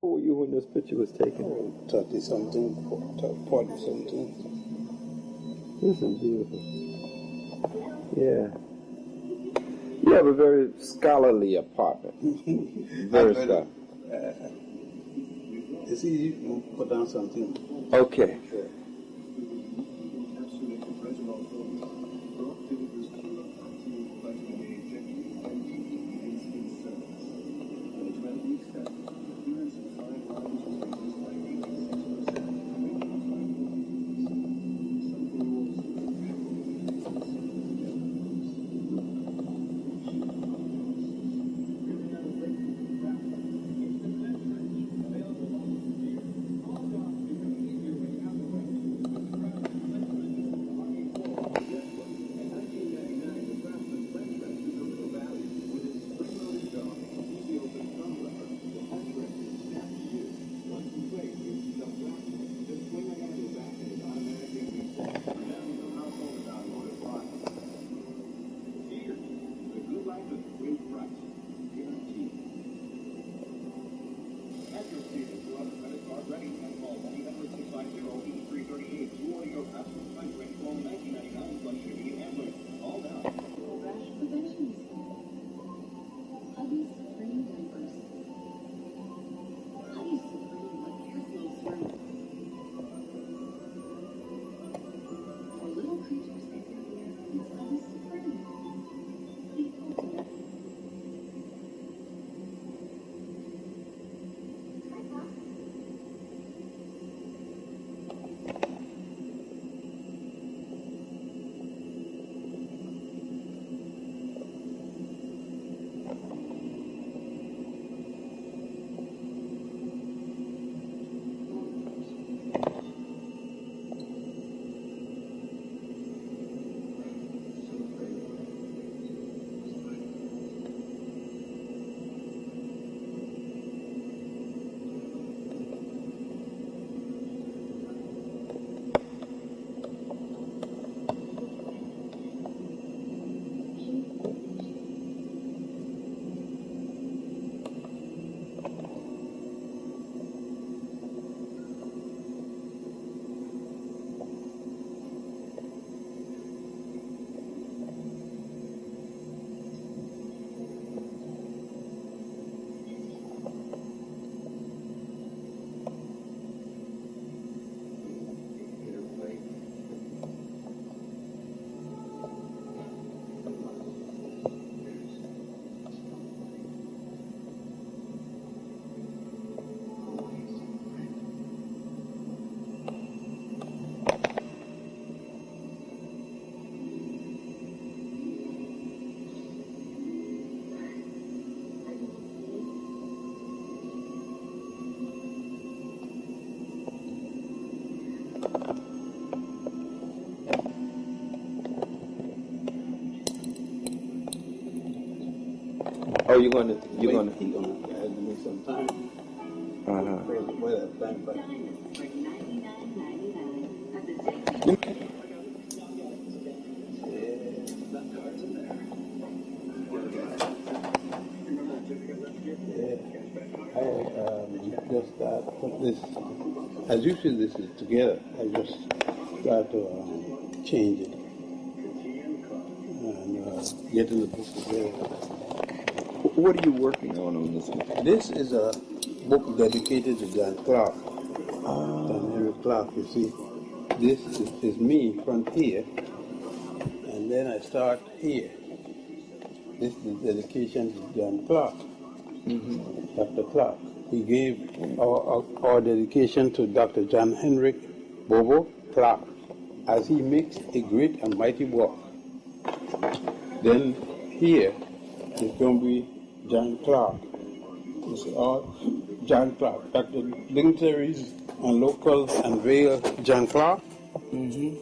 Who were you when this picture was taken? Oh, 30-something, 40-something. This is beautiful. Yeah. You have a very scholarly apartment. Very scholarly. It's easy to put down something. Okay. Sure. Oh, you're gonna. He's gonna give me some time. Where that time back. I just put this, as usually this is together, I just start to change it and get in the book together. What are you working on this one? This is a book dedicated to John Clarke. John Henrik Clarke, you see. This is me front here, and then I start here. This is dedication to John Clarke, Dr. Clarke. We gave our dedication to Dr. John Henrik Bobo Clarke as he makes a great and mighty work. Then here is going to be John Clarke. It's all John Clarke. Dr. Dignitaries and local unveil John Clarke. And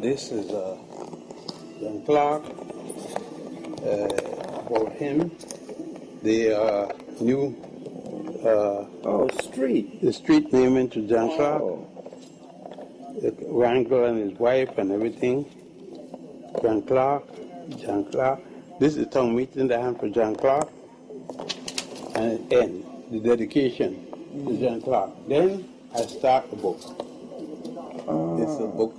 this is John Clarke. About him, the new street. The street naming to John Clarke. The Wrangler and his wife and everything. John Clarke. This is the town meeting they have for John Clarke. And it ends. the dedication to John Clarke. Then I start the book. It's a book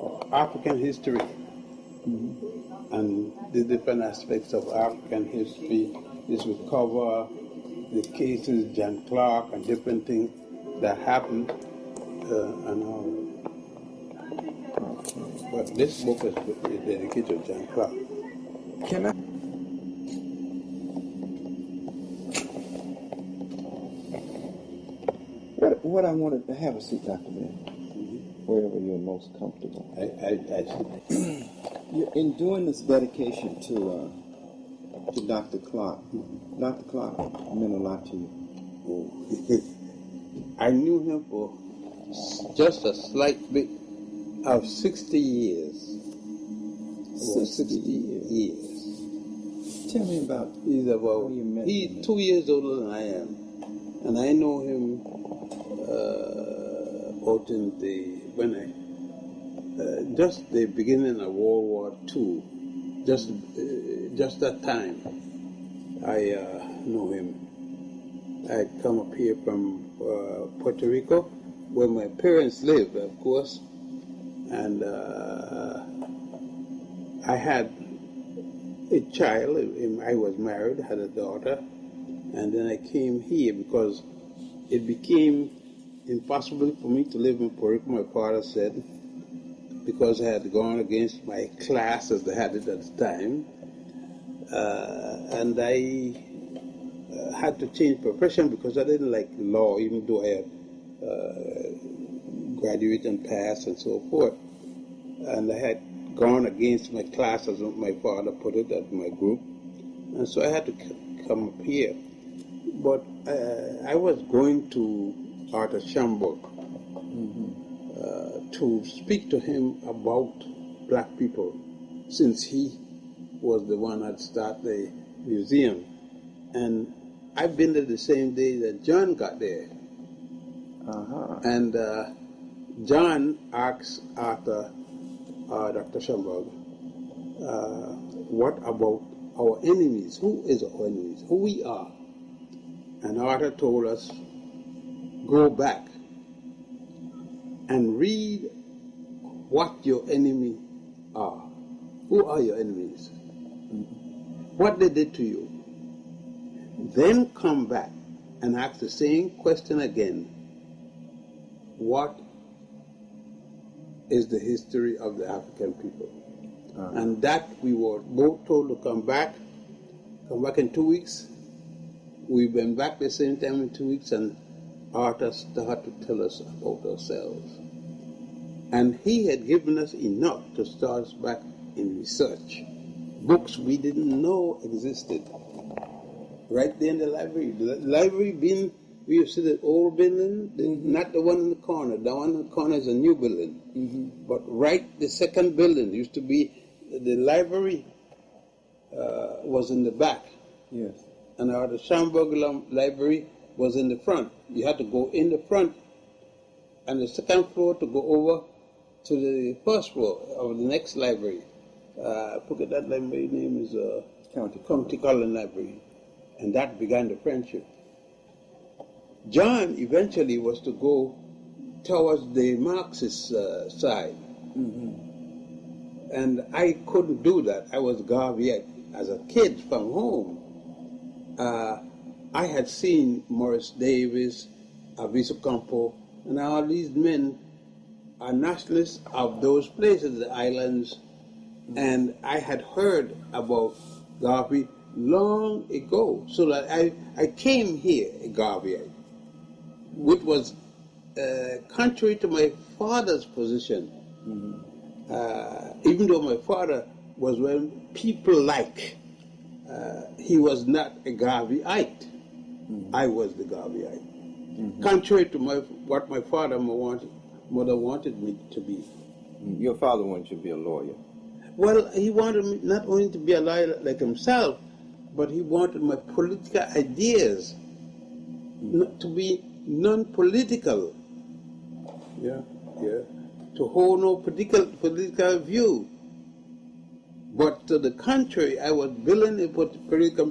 of African history and the different aspects of African history. This will cover the cases, John Clarke, and different things that happened and all. But this book is dedicated to John Clarke. Can I? What I wanted to have a seat, Dr. Ben, wherever you're most comfortable. I see. In doing this dedication to Dr. Clarke, Dr. Clarke meant a lot to you. I knew him for just a slight bit of 60 years. 60 years. Tell me about. He's how you met him. He's 2 years older than I am, and I know him out in just the beginning of World War II. Just that time, I know him. I come up here from Puerto Rico, where my parents lived, of course, and I had a child. I was married, had a daughter, and then I came here because it became impossible for me to live in Puerto Rico, my father said, because I had gone against my class as they had it at the time, and I had to change profession because I didn't like law, even though I had graduated and passed and so forth. And I had gone against my class, as my father put it, at my group. And so I had to come up here. But I was going to Arthur Schomburg to speak to him about black people, since he was the one that started the museum. And I've been there the same day that John got there. And John asked Arthur, Dr. Schomburg, what about our enemies? Who is our enemies? Who we are? And Arthur told us, go back and read what your enemy are. Who are your enemies? What they did to you. Then come back and ask the same question again. What is the history of the African people? And that we were both told to come back in 2 weeks. We've been back the same time in 2 weeks, and Arthur started to tell us about ourselves. And he had given us enough to start us back in research. Books we didn't know existed. Right there in the library. The library being, we used to see the old building, not the one in the corner. The one in the corner is a new building. But right, the second building used to be, the library was in the back. Yes. And the Schomburg library was in the front. You had to go in the front and the second floor to go over to the first floor of the next library. I forget that library name is County College Library. And that began the friendship. John eventually was to go towards the Marxist side. And I couldn't do that. I was Garveyite. As a kid from home, I had seen Morris Davis, Aviso Campo, and all these men are nationalists of those places, the islands. And I had heard about Garvey long ago, so that I came here a Garveyite, which was contrary to my father's position. Even though my father was when people like, he was not a Garveyite. I was the Garveyite. Contrary to what my father mother wanted me to be. Your father wanted you to be a lawyer. Well, he wanted me not only to be a lawyer like himself, but he wanted my political ideas to be non-political. To hold no political view. But to the contrary, I was building a political,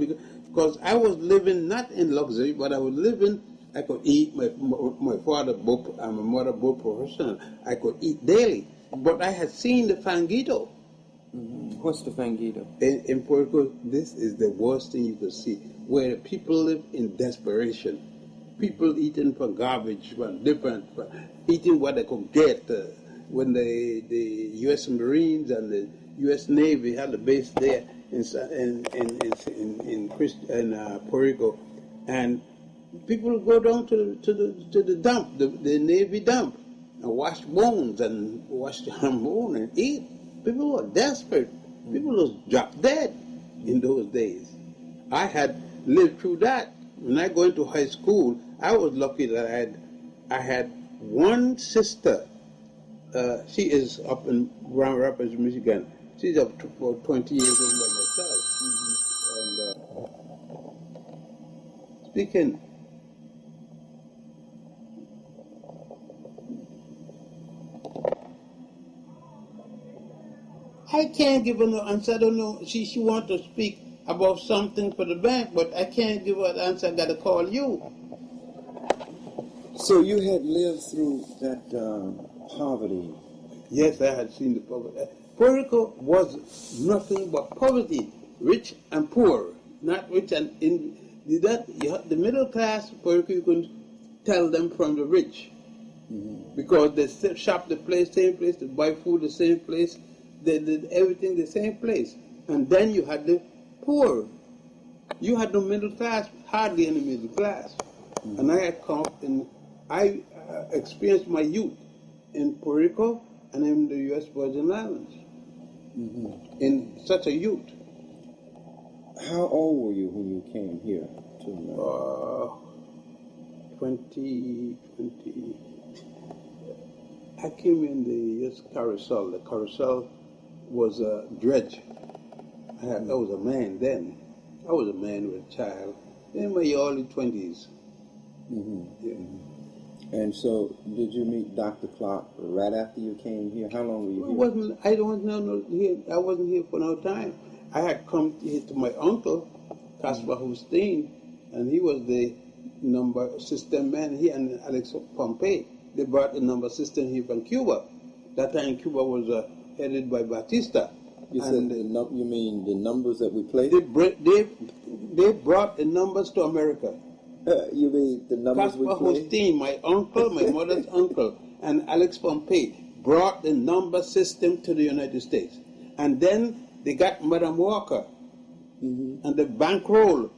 because I was living not in luxury, but I was living. I could eat. My father both and my mother both professional. I could eat daily, but I had seen the fangito. What's the fangito? In Puerto Rico, this is the worst thing you could see, where people live in desperation. People eating for garbage, for different, for eating what they could get. When the U.S. Marines and the U.S. Navy had a base there in Puerto Rico, and people would go down to the dump, the Navy dump, and wash bones and wash the bone and eat. People were desperate. People was dropped dead in those days. I had lived through that. When I go into high school, I was lucky that I had one sister. She is up in Grand Rapids, Michigan. She's up to about 20 years older than myself. And speaking. I can't give her no answer. I don't know. She wants to speak about something for the bank, but I can't give her an answer. I got to call you. So you had lived through that poverty. Yes, I had seen the poverty. Puerto Rico was nothing but poverty, rich and poor, not rich and in that. The middle class Puerto Rico, you couldn't tell them from the rich, because they shop the same place, they buy food the same place. They did everything the same place. And then you had the poor. You had no middle class, hardly any middle class. And I had come and I experienced my youth in Puerto Rico and in the U.S. Virgin Islands in such a youth. How old were you when you came here to America? 20. I came in the carousel. The carousel was a dredge. I was a man then. I was a man with a child in my early 20s. And so, did you meet Dr. Clarke right after you came here? How long were you here? I wasn't here for no time. I had come here to my uncle, Caspar Hussein, and he was the number system man. He and Alex Pompey. They brought the number system here from Cuba. That time Cuba was headed by Batista. You said you mean the numbers that we played? They brought the numbers to America. You mean the numbers we played? Caspar Hussein, my uncle, my mother's uncle, and Alex Pompey brought the number system to the United States. And then they got Madame Walker, and they bankrolled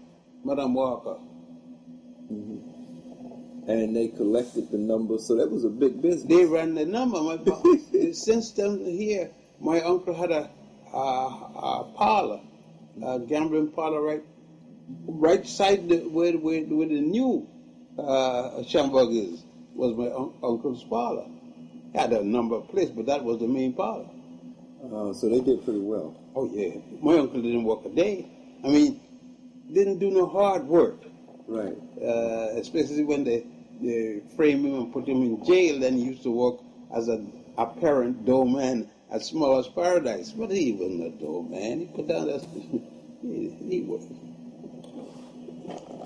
Madame Walker. And they collected the numbers, so that was a big business. They ran the number. The system here, my uncle had a parlor, a gambling parlor right side where the new Schambach is, was my uncle's parlor. He had a number of places, but that was the main parlor. So they did pretty well. Oh, yeah. My uncle didn't work a day. I mean, didn't do no hard work. Right. Especially when they framed him and put him in jail, then he used to work as an apparent doorman at Smallest Paradise. But he wasn't a doorman. He put down that... he was.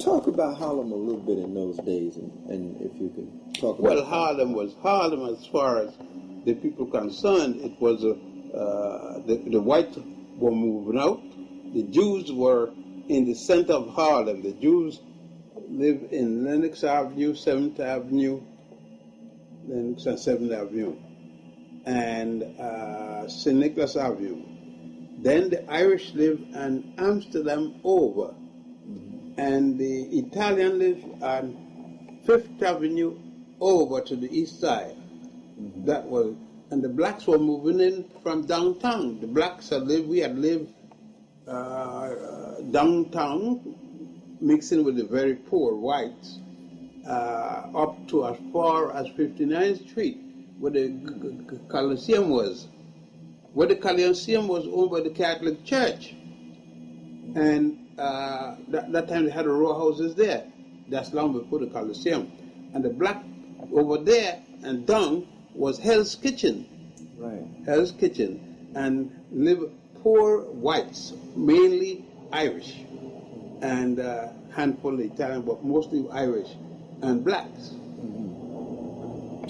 Talk about Harlem a little bit in those days, and if you can talk about... Well, Harlem as far as the people concerned. It was the whites were moving out. The Jews were in the center of Harlem. The Jews lived in Lenox Avenue, 7th Avenue, Lenox and 7th Avenue, and St. Nicholas Avenue. Then the Irish lived on Amsterdam over, and the Italian lived on 5th Avenue over to the east side. That was, and the blacks were moving in from downtown. The blacks we had lived downtown, mixing with the very poor whites, up to as far as 59th Street, where the Coliseum was. Where the Coliseum was owned by the Catholic Church. And that time they had the row houses there. That's long before the Coliseum. And the black over there and down was Hell's Kitchen. Right. Hell's Kitchen. And live poor whites, mainly Irish. and a handful of Italian, but mostly Irish and blacks.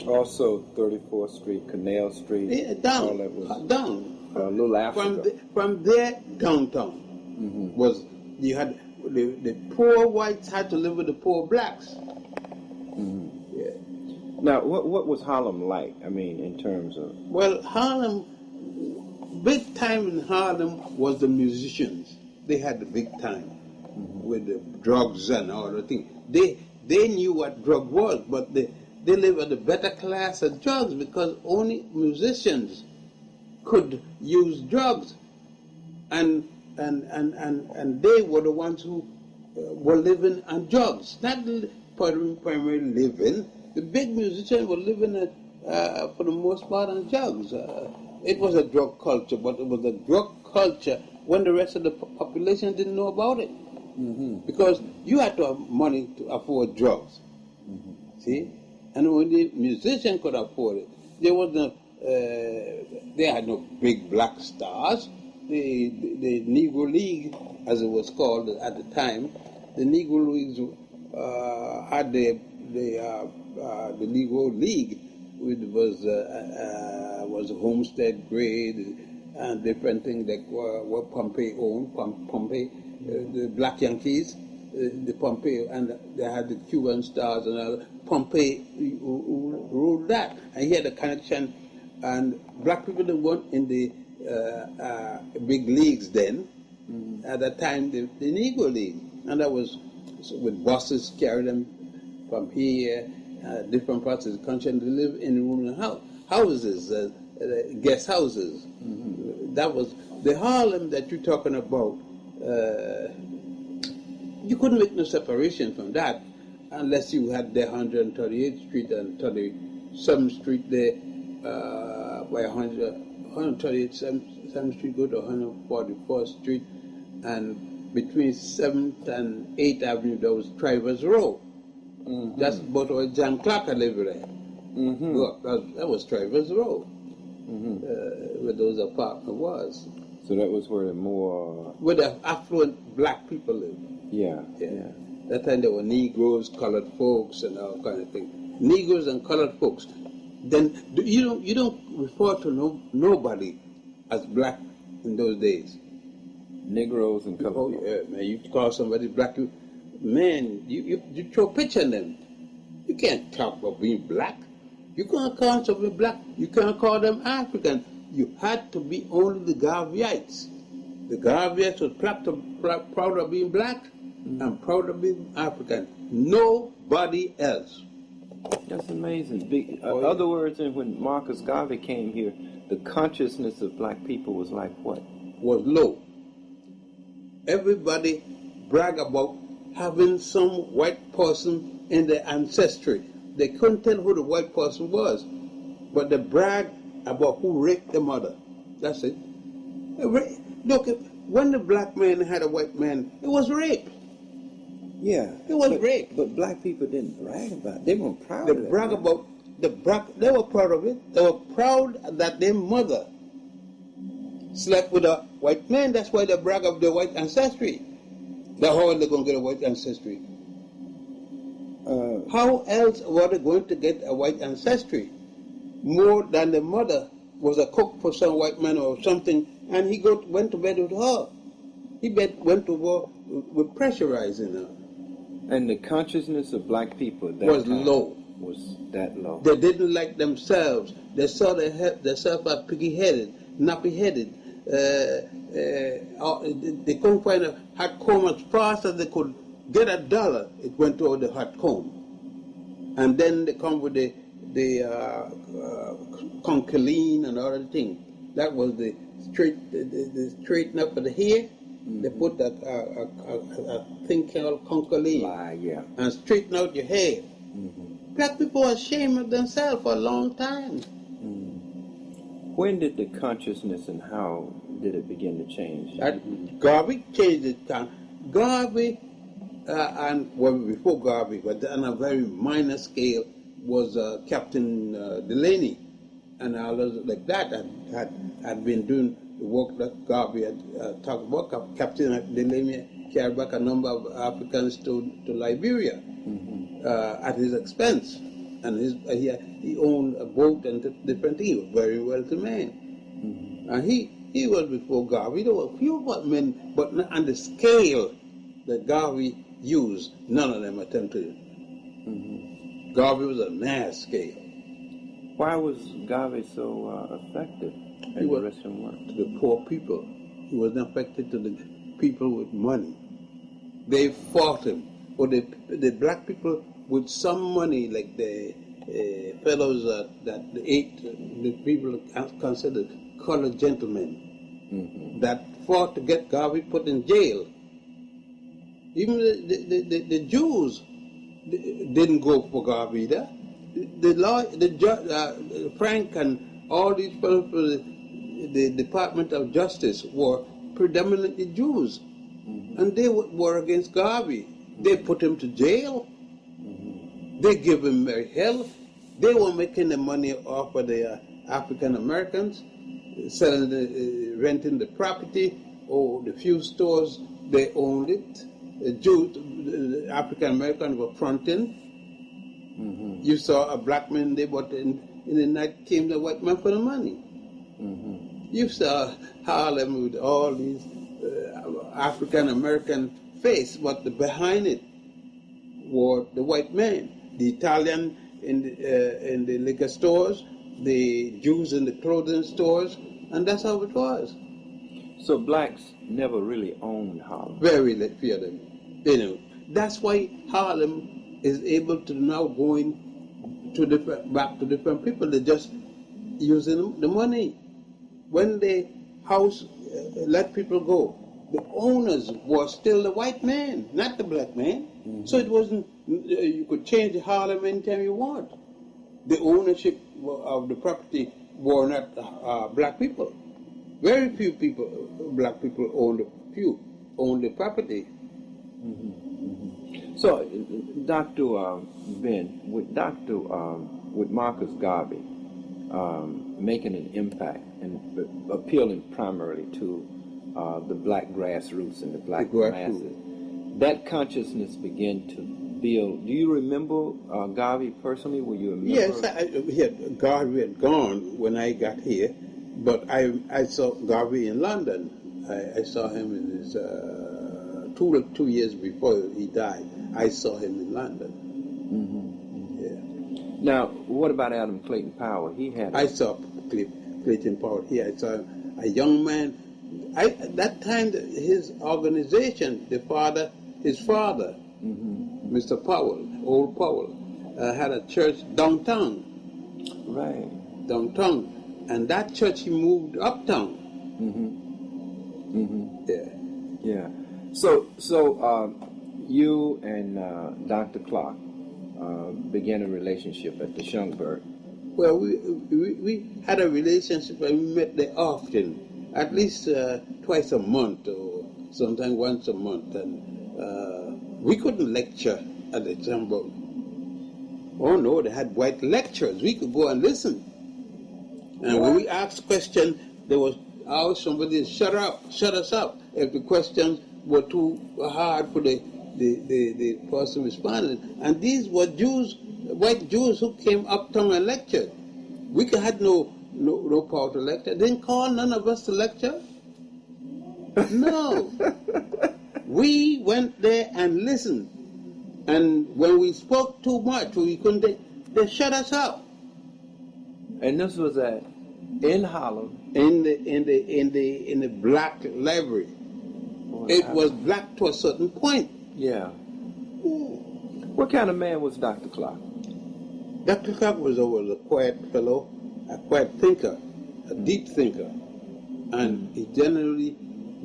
Also, 34th Street, Canal Street. Yeah, all that was down. A little after. From there downtown was you had the poor whites had to live with the poor blacks. Yeah. Now, what was Harlem like? I mean, in terms of Harlem, big time in Harlem was the musicians. They had the big time with the drugs and all the things. They knew what drug was, but they lived at the better class of drugs because only musicians could use drugs, and they were the ones who were living on drugs, not primarily living. The big musicians were living for the most part on drugs. It was a drug culture, but it was a drug culture when the rest of the population didn't know about it, because you had to have money to afford drugs. See, and when the musician could afford it, there was no. They had no big black stars. The Negro League, as it was called at the time, the Negro Leagues had the Negro League, which was a homestead grade and different things that were Pompey owned. Pompey, the Black Yankees, the Pompey, and they had the Cuban Stars and all. Pompey ruled that, and he had a connection. And black people that weren't in the big leagues then. At that time, the Negro League, and that was with buses carrying them from here, different parts of the country, and they live in rooms and houses, guest houses. That was the Harlem that you're talking about. You couldn't make no separation from that unless you had the 138th Street and 37th Street there. By 138th 7th Street go to 144th Street, and between 7th and 8th Avenue there was Travers Row. That's about where John Clarke lived there. That was Travers Row, where those apartments was. So that was where where the affluent black people lived. Yeah. That time there were Negroes, colored folks, and all kind of things. Negroes and colored folks. Then you don't refer to nobody as black in those days. Negroes and colored. Oh yeah, man! You call somebody black, man. You throw a picture on them. You can't talk about being black. You can't call somebody black. You can't call them African. You had to be only the Garveyites. The Garveyites were proud of being black and proud of being African. Nobody else. That's amazing. In other words, when Marcus Garvey came here, the consciousness of black people was like what? Was low. Everybody brag about having some white person in their ancestry. They couldn't tell who the white person was, but they brag about who raped the mother. That's it. Look, when the black man had a white man, it was rape. Yeah, it was rape. But black people didn't brag about it. They weren't proud of it. They brag about they were proud of it. They were proud that their mother slept with a white man. That's why they brag of their white ancestry. That's how they're going to get a white ancestry. How else were they going to get a white ancestry? More than the mother was a cook for some white man or something, and he went to bed with her. He went to war with pressurizing her. And the consciousness of black people was low. Was that low? They didn't like themselves. They saw themselves as piggy-headed, nappy-headed. They couldn't find a hot comb as fast as they could get $1. It went to the hot comb, and then they come with the concholine and all the things. That was the straighten up of the hair. They put a thing called concholine and straighten out your hair. Black people were ashamed of themselves for a long time. When did the consciousness and how did it begin to change? Garvey changed it. Garvey, before Garvey, but on a very minor scale, was Captain Delaney and others like that had been doing the work that Garvey had talked about. Captain Delaney carried back a number of Africans to Liberia at his expense. And he owned a boat and different things. He was a very wealthy man. And he was before Garvey. There were a few men, but not on the scale that Garvey used. None of them attempted it. Garvey was a mass scale. Why was Garvey so effective in the Russian work? To the poor people. He wasn't affected to the people with money. They fought him. Or the black people with some money, like the fellows that the people considered colored gentlemen, that fought to get Garvey put in jail. Even the Jews didn't go for Garvey either. Frank and all these people, the Department of Justice were predominantly Jews, and they were against Garvey. They put him to jail. They give him very hell. They were making the money off of the African Americans, selling, renting the property, or the few stores they owned it. The Jews, the African Americans were fronting. You saw a black man there, but in the night came the white man for the money. You saw Harlem with all these African American face, but behind it were the white man. The Italian in the liquor stores, the Jews in the clothing stores, and that's how it was. So blacks never really owned Harlem. Very few of them. That's why Harlem is able to now going to back to different people. They're just using the money. When the house let people go, the owners were still the white man, not the black man. So it wasn't, you could change Harlem anytime you want. The ownership of the property were not black people. Very few black people owned the property. So, Dr. Ben, with Marcus Garvey making an impact and appealing primarily to the black grassroots and the black masses, that consciousness began to build. Do you remember Garvey personally? Were you a member? Yes, Garvey had gone when I got here, but I saw Garvey in London. I saw him in his 2 years before he died. I saw him in London. Now, what about Adam Clayton Powell? I saw Clayton Powell here. I saw a young man. At that time, his organization, his father, Mr. Powell, old Powell, had a church downtown. Right. Downtown. And that church, he moved uptown. Yeah. So you and Dr. Clarke began a relationship at the Schungberg. Well, we had a relationship and we met there often, at least twice a month or sometimes once a month. And we couldn't lecture at the Schungberg. Oh no, they had white lecturers. We could go and listen. And when we asked questions, there was always somebody to shut us up. If the questions were too hard for the person responding. And these were Jews, white Jews who came uptown and lectured. We had no power to lecture. They didn't call none of us to lecture. No. We went there and listened. And when we spoke too much, we couldn't. They shut us up. And this was in Harlem. In the black library. It was black to a certain point. Yeah. What kind of man was Dr. Clarke? Dr. Clarke was always a quiet fellow, a quiet thinker, a deep thinker. And he generally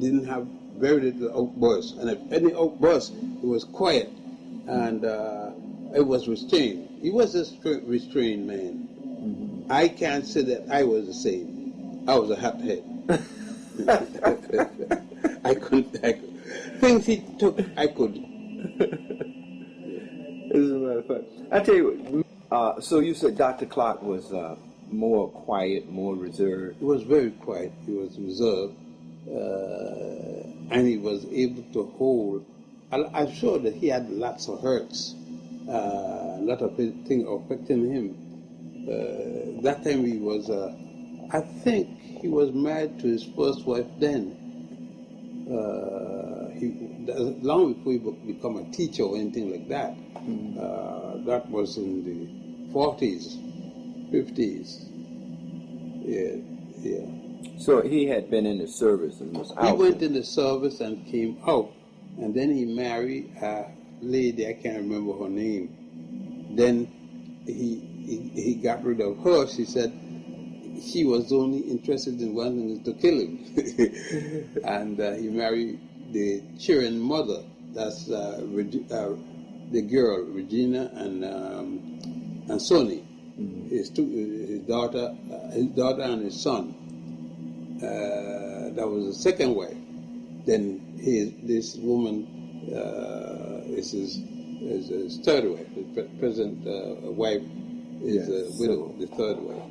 didn't have very little outbursts. And if any outburst, it was quiet. And it was restrained. He was a restrained man. I can't say that I was the same. I was a hothead. I couldn't. Things he took, I couldn't. This is a lot of fun. I tell you what, so you said Dr. Clarke was more quiet, more reserved. He was very quiet. He was reserved. and he was able to hold. I'm sure that he had lots of hurts, a lot of things affecting him. That time he was, I think he was married to his first wife then. Long before he become a teacher or anything like that. That was in the 40s, 50s. Yeah. So he had been in the service and was out. He went in the service and came out, and then he married a lady, I can't remember her name. Then he got rid of her. She said she was only interested in wanting to kill him. And he married the children's mother. That's the girl, Regina and Sonny. His daughter and his son. That was the second wife. Then this woman is his third wife. The present wife is a widow, the third wife.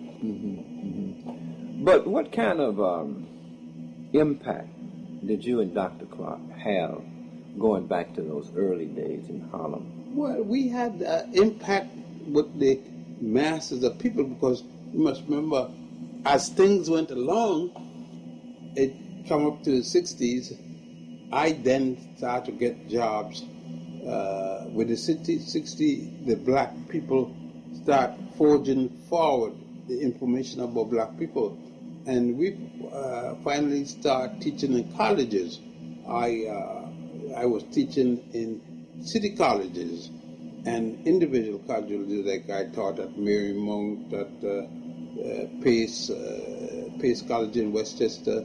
But what kind of impact did you and Dr. Clarke have going back to those early days in Harlem? Well, we had impact with the masses of people, because you must remember, as things went along, it come up to the 60s, I then started to get jobs. With the 60, the black people start forging forward the information about black people. And we finally start teaching in colleges. I was teaching in city colleges and individual colleges, like I taught at Marymount, at Pace College in Westchester.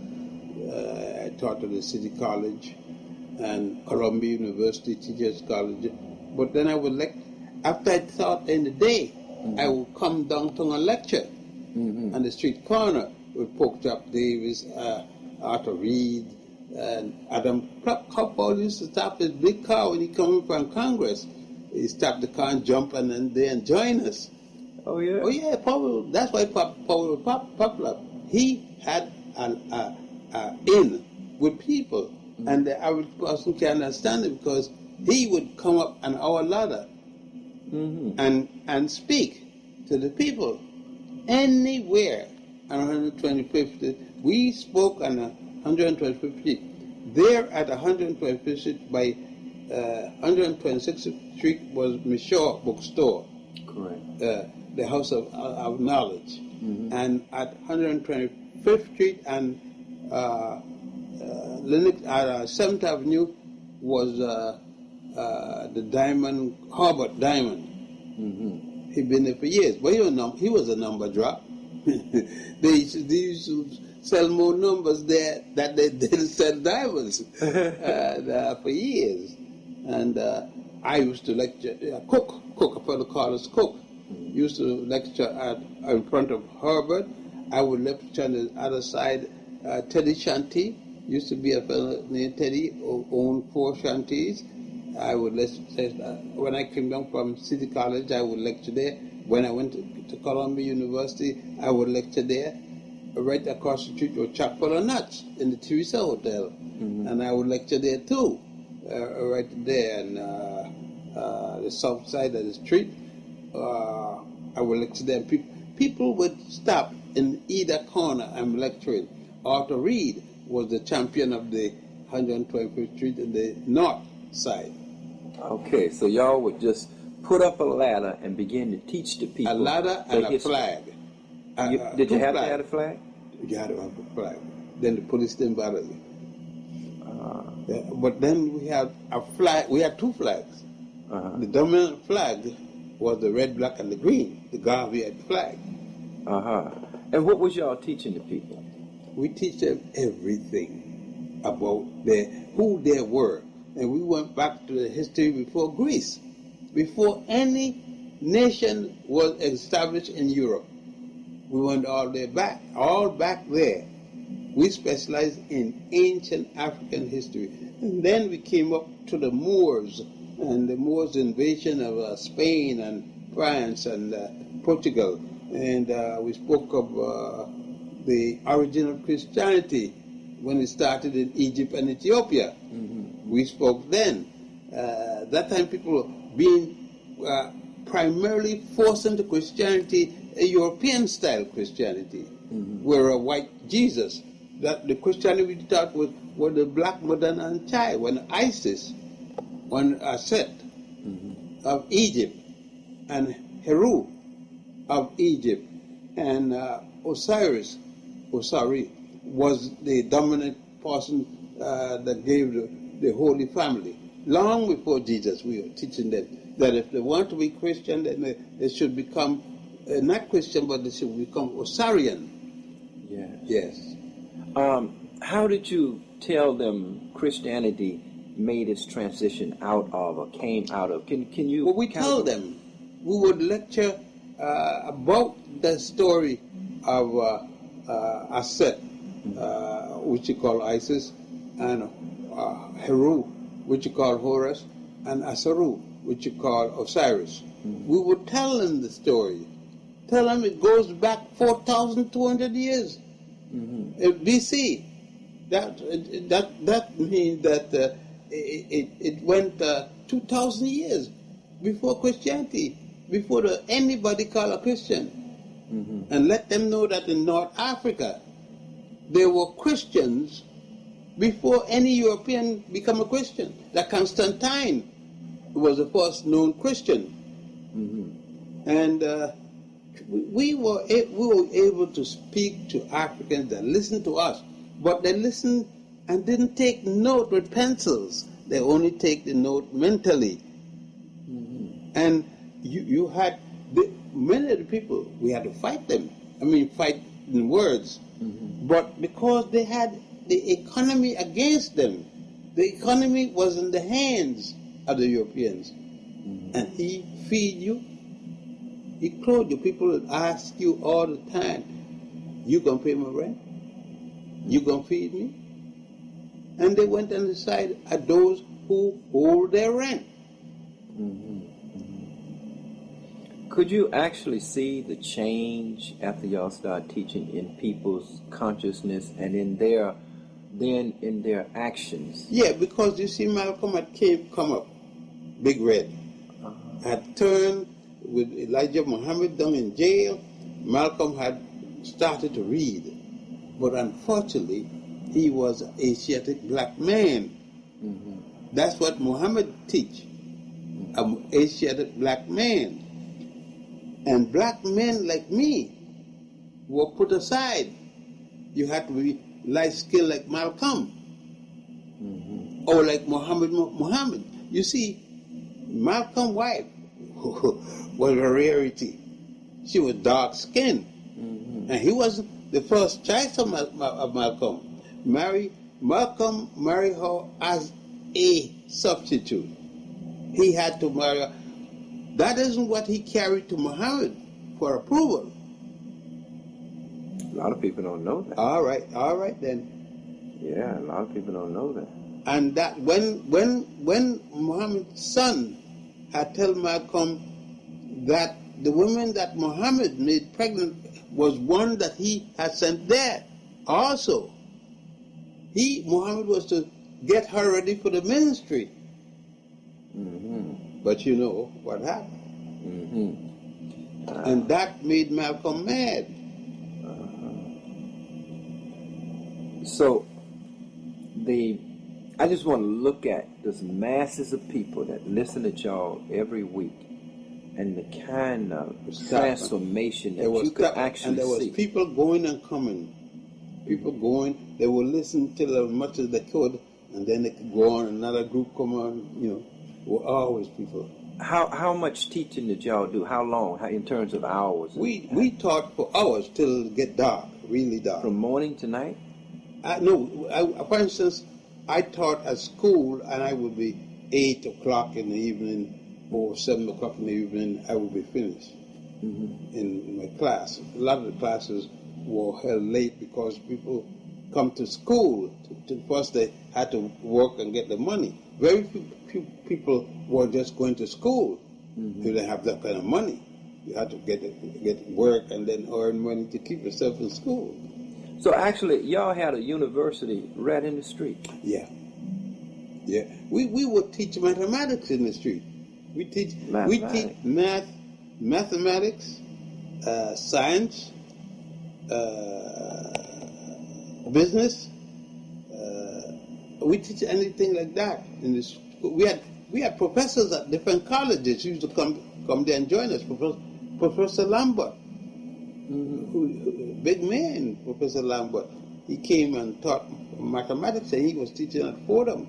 I taught at the City College and Columbia University Teachers College. But then I would after I taught in the day, I would come downtown and lecture on the street corner with Porkchop Davis, Arthur Reed, and Adam Coppold used to stop his big car when he came from Congress. He stopped the car and jump and then join us. Oh yeah. Oh yeah, Paul. That's why Paul was popular. He had an in with people, and the average person can understand it, because he would come up an hour later and speak to the people anywhere on 125th Street. We spoke on 125th Street. There at 125th Street by 126th Street was Michaud Bookstore. Correct. The House of Knowledge. And at 125th Street and 7th Avenue was the Diamond, Harbert Diamond. He'd been there for years, but he was a number drop. They used to sell more numbers there that they didn't sell diamonds for years. And I used to lecture, Cook, a fellow called us Cook, used to lecture in front of Herbert. I would lecture on the other side. Teddy Shanty, used to be a fellow named Teddy, who owned 4 shanties. I would lecture, when I came down from City College, I would lecture there. When I went to Columbia University, I would lecture there. Right across the street was Chapel and Nuts in the Teresa Hotel. And I would lecture there too, right there on the south side of the street. I would lecture there. People would stop in either corner. I'm lecturing. Arthur Reed was the champion of the 125th Street in the north side. Okay, so y'all would just put up a ladder and begin to teach the people. A ladder and a flag. Did you have to have a flag? You had to have a flag. Then the police didn't bother you. But then we had a flag. We had 2 flags. The dominant flag was the red, black, and the green, the Garvey flag. And what was y'all teaching the people? We teach them everything about who they were. And we went back to the history before Greece, before any nation was established in Europe. We went all back there. We specialized in ancient African history. And then we came up to the Moors, and the Moors' invasion of Spain and France and Portugal. And we spoke of the origin of Christianity when it started in Egypt and Ethiopia. We spoke then. That time people were being primarily forced into Christianity, a European-style Christianity, where a white Jesus. That the Christianity we taught were the black Madonna and Child, when Isis, when Set of Egypt, and Heru of Egypt, and Osiris was the dominant person that gave the Holy Family. Long before Jesus, we were teaching them that if they want to be Christian, then they should become not Christian, but they should become Osirian. Yes. How did you tell them Christianity made its transition out of or came out of? Can you? Well, we tell them. We would lecture about the story of Aset, which you call Isis, and Heru, which you call Horus, and Asaru, which you call Osiris. We would tell them the story. Tell them it goes back 4,200 years. BC. That means that it went 2,000 years before Christianity, before anybody called a Christian. And let them know that in North Africa, there were Christians before any European became a Christian. That Constantine was the first known Christian. And we were able to speak to Africans that listened to us, but they listened and didn't take note with pencils. They only take the note mentally. And you had many of the people, we had to fight them. I mean, fight in words. But because they had the economy against them, the economy was in the hands of the Europeans. And he feed you, he clothed you. People would ask you all the time, you gonna pay my rent? You gonna feed me? And they went and decided at those who hold their rent. Could you actually see the change after y'all started teaching in people's consciousness and in their actions? Yeah, because you see, Malcolm had come up, Big Red, had turned with Elijah Muhammad down in jail. Malcolm had started to read, but unfortunately, he was an Asiatic black man. That's what Muhammad teach, an Asiatic black man. And black men like me were put aside. You had to be light-skinned like Malcolm, or like Muhammad. You see, Malcolm's wife was a rarity. She was dark-skinned, and he wasn't the first choice of Malcolm. Malcolm married her as a substitute. He had to marry her. That isn't what he carried to Muhammad for approval. A lot of people don't know that. All right then. Yeah, a lot of people don't know that. And that when Muhammad's son had told Malcolm that the woman that Muhammad made pregnant was one that he had sent there also. Muhammad was to get her ready for the ministry. But you know what happened. And that made Malcolm mad. So, I just want to look at this masses of people that listen to y'all every week and the kind of transformation that you could actually see. And there was people going and coming. People going, they would listen till as much as they could, and then they could go on, another group come on, There were always people. How much teaching did y'all do? How long? In terms of hours? We taught for hours till it get dark, really dark. From morning to night? For instance, I taught at school, and I would be 8 o'clock in the evening or 7 o'clock in the evening. I would be finished in my class. A lot of the classes were held late because people come to school. First, they had to work and get the money. Very few people were just going to school. You didn't have that kind of money. You had to get work and then earn money to keep yourself in school. So actually, y'all had a university right in the street. Yeah. Yeah. We would teach mathematics in the street. We teach mathematics, science, business. We teach anything like that in the school. We had professors at different colleges who used to come there and join us. Professor Lambert, big man, Professor Lambert. He came and taught mathematics, and he was teaching at Fordham.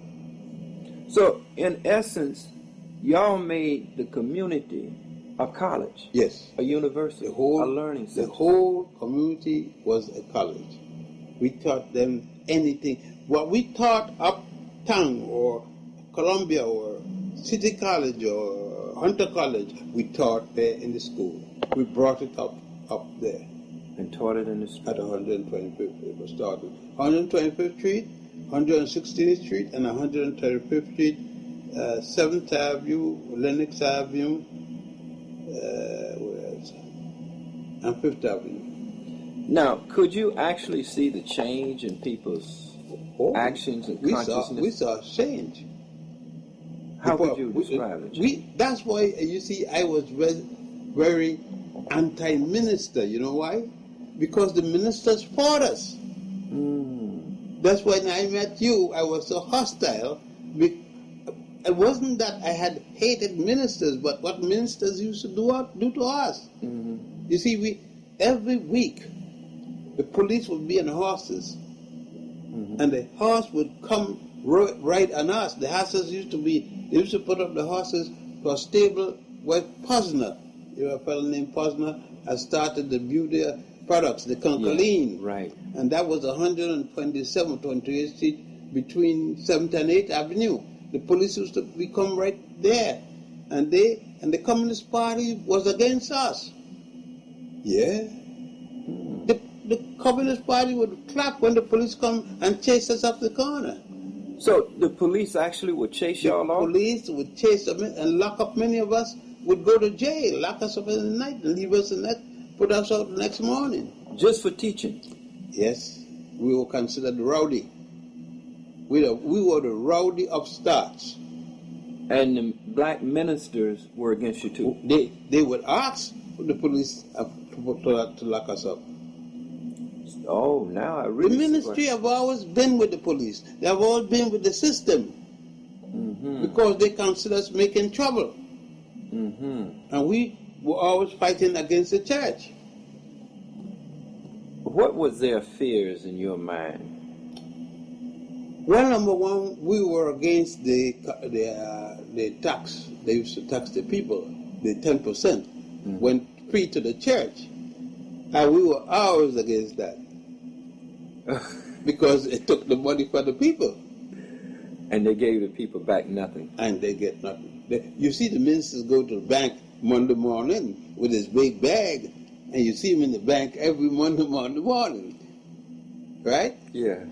So, in essence, y'all made the community a college. Yes. A university, a learning center. The whole community was a college. We taught them anything. What we taught uptown or Columbia or City College or Hunter College, we taught there in the school. We brought it up there. And taught it in the street? At 125th. It was started. 125th Street, 116th Street, and 135th Street, 7th Avenue, Lenox Avenue, where else? And 5th Avenue. Now, could you actually see the change in people's actions and consciousness? We saw change. How would you describe it? That's why, you see, I was very anti-minister. You know why? Because the ministers fought us. That's why when I met you, I was so hostile. It wasn't that I had hated ministers, but what ministers used to do to us. You see, every week, the police would be on horses, and the horse would come right on us. The horses they used to put up the horses for a stable where Posner, a fellow named Posner, had started the beauty products, the Concoline. Yeah, right. And that was 127th, 28th Street between 7th and 8th Avenue. The police used to come right there. And the Communist Party was against us. Yeah. The Communist Party would clap when the police come and chase us up the corner. So the police actually would chase y'all off? The police would chase them and lock up. Many of us would go to jail, lock us up in the night and leave us in that, put us out the next morning. Just for teaching? Yes. We were considered rowdy. We were the rowdy upstarts. And the black ministers were against you too? They would ask the police to lock us up. Oh, now I really... The ministry have always been with the police. They have always been with the system. Because they consider us making trouble. And we were always fighting against the church. What was their fears in your mind? Well, number one, we were against the tax. They used to tax the people. The 10% went free to the church. And we were always against that. Because it took the money from the people. And they gave the people back nothing. And they get nothing. You see the ministers go to the bank Monday morning with his big bag, and you see him in the bank every Monday morning. Right? Yeah.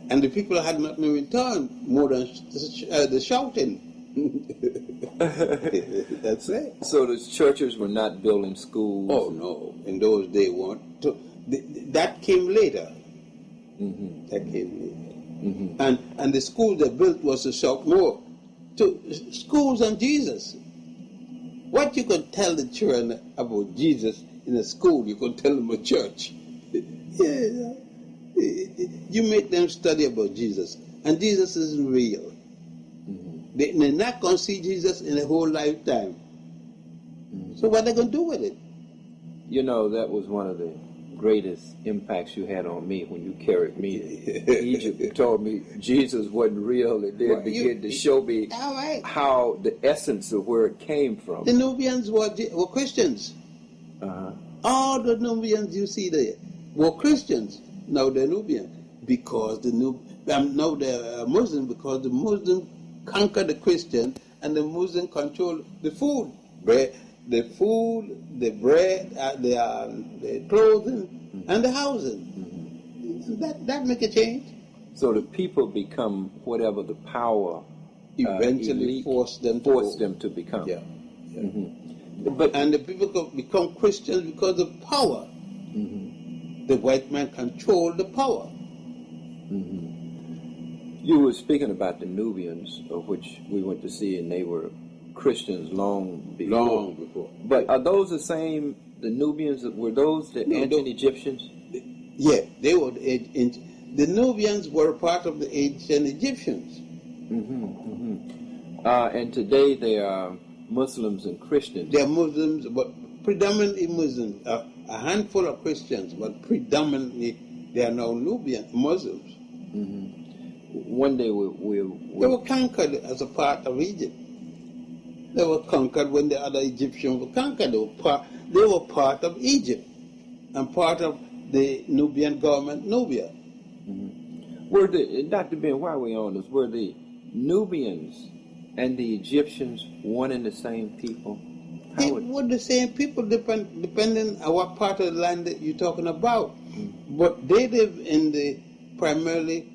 And the people had nothing in return more than the shouting. That's it. So the churches were not building schools? Oh, no. In those days, weren't. That came later. That came later. And the school they built was to shout more. To schools and Jesus. What you could tell the children about Jesus in a school, you could tell them a church. Yeah. You make them study about Jesus. And Jesus isn't real. They're not going to see Jesus in a whole lifetime. So what are they going to do with it? You know, that was one of the greatest impacts you had on me when you carried me to Egypt. You told me Jesus wasn't real, and then began to show me how the essence of where it came from. The Nubians were Christians. All the Nubians you see there were Christians. Now they're Nubian because now they're Muslim because the Muslim conquered the Christian and the Muslim control the food, the food, the bread, the clothing, and the housing. That make a change. So the people become whatever the power eventually forced them to become. Yeah. And the people become Christians because of power. the white man controlled the power. You were speaking about the Nubians, of which we went to see, and they were Christians long before. Long before. But are those the same, the Nubians, were those the ancient Egyptians? Yeah, they were the Nubians were part of the ancient Egyptians. And today they are Muslims and Christians. They are Muslims, but predominantly Muslims. A handful of Christians, but predominantly they are now Nubian Muslims. One day They were conquered as a part of Egypt. They were conquered when the other Egyptians were conquered. They were part of Egypt and part of the Nubian government, Nubia. Were Dr. Ben, while we're on this, were the Nubians and the Egyptians one and the same people? They were the same people, depending on what part of the land that you're talking about. But they live primarily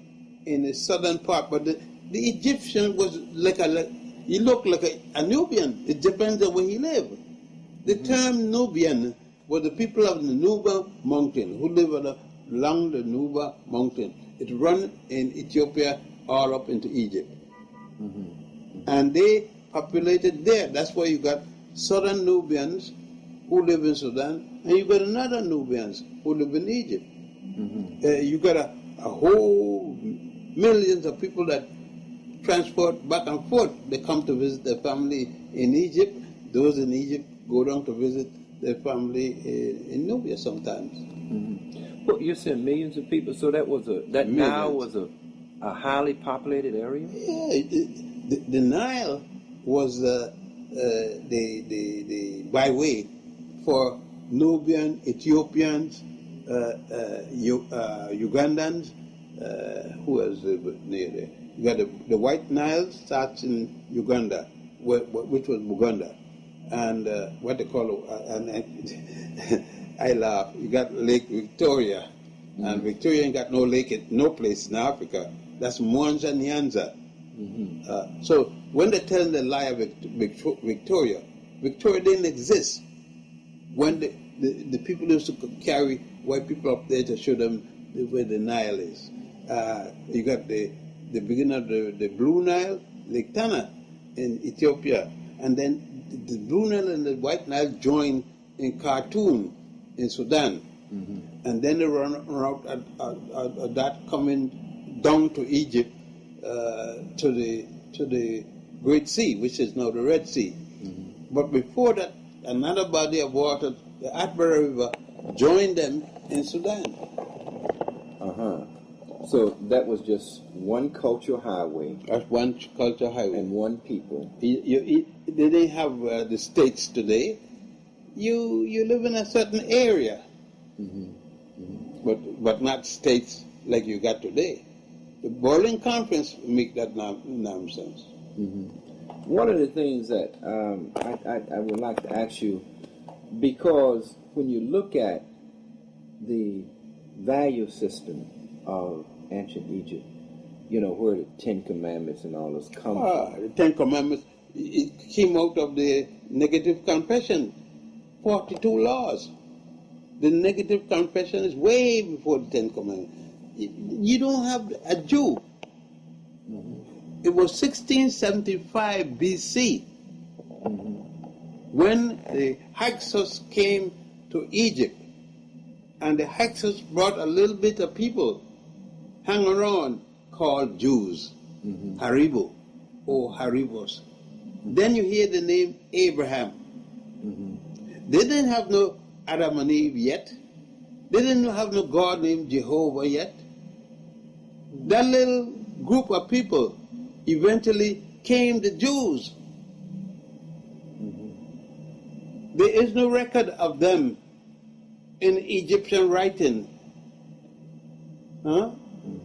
in the southern part. But the Egyptian was he looked like a Nubian. It depends on where he lived. The term Nubian were the people of the Nuba mountain who live along the Nuba mountain. It runs in Ethiopia all up into Egypt. And they populated there. That's why you got southern Nubians who live in Sudan, and you got another Nubians who live in Egypt. You got a whole millions of people that transport back and forth. They come to visit their family in Egypt. Those in Egypt go down to visit their family in Nubia sometimes. Well, you said millions of people, so that Nile was a highly populated area? Yeah, the Nile was the byway for Nubian, Ethiopians, Ugandans. Who else near there? You got the White Nile starts in Uganda, which was Buganda, and what they call I laugh. You got Lake Victoria, and Victoria ain't got no lake, no place in Africa. That's Mwanza Nyanza. So when they tell the lie of Victoria didn't exist. When the people used to carry white people up there to show them where the Nile is. You got the beginning of the Blue Nile, Lake Tana in Ethiopia, and then the Blue Nile and the White Nile join in Khartoum in Sudan, and then they run out at that coming down to Egypt to the Great Sea, which is now the Red Sea. But before that, another body of water, the Atbara River, joined them in Sudan. So that was just one cultural highway. That's one cultural highway. And one people. They didn't have the states today. You live in a certain area, but not states like you got today. The Berlin Conference make that nonsense. One of the things that I would like to ask you, because when you look at the value system of ancient Egypt, where the Ten Commandments and all this come from. The Ten Commandments, it came out of the negative confession, 42 laws. The negative confession is way before the Ten Commandments. You don't have a Jew. It was 1675 BC when the Hyksos came to Egypt, and the Hyksos brought a little bit of people hang around called Jews, Haribo or Haribos. Then you hear the name Abraham. They didn't have no Adam and Eve yet. They didn't have no God named Jehovah yet. That little group of people eventually came the Jews. There is no record of them in Egyptian writing.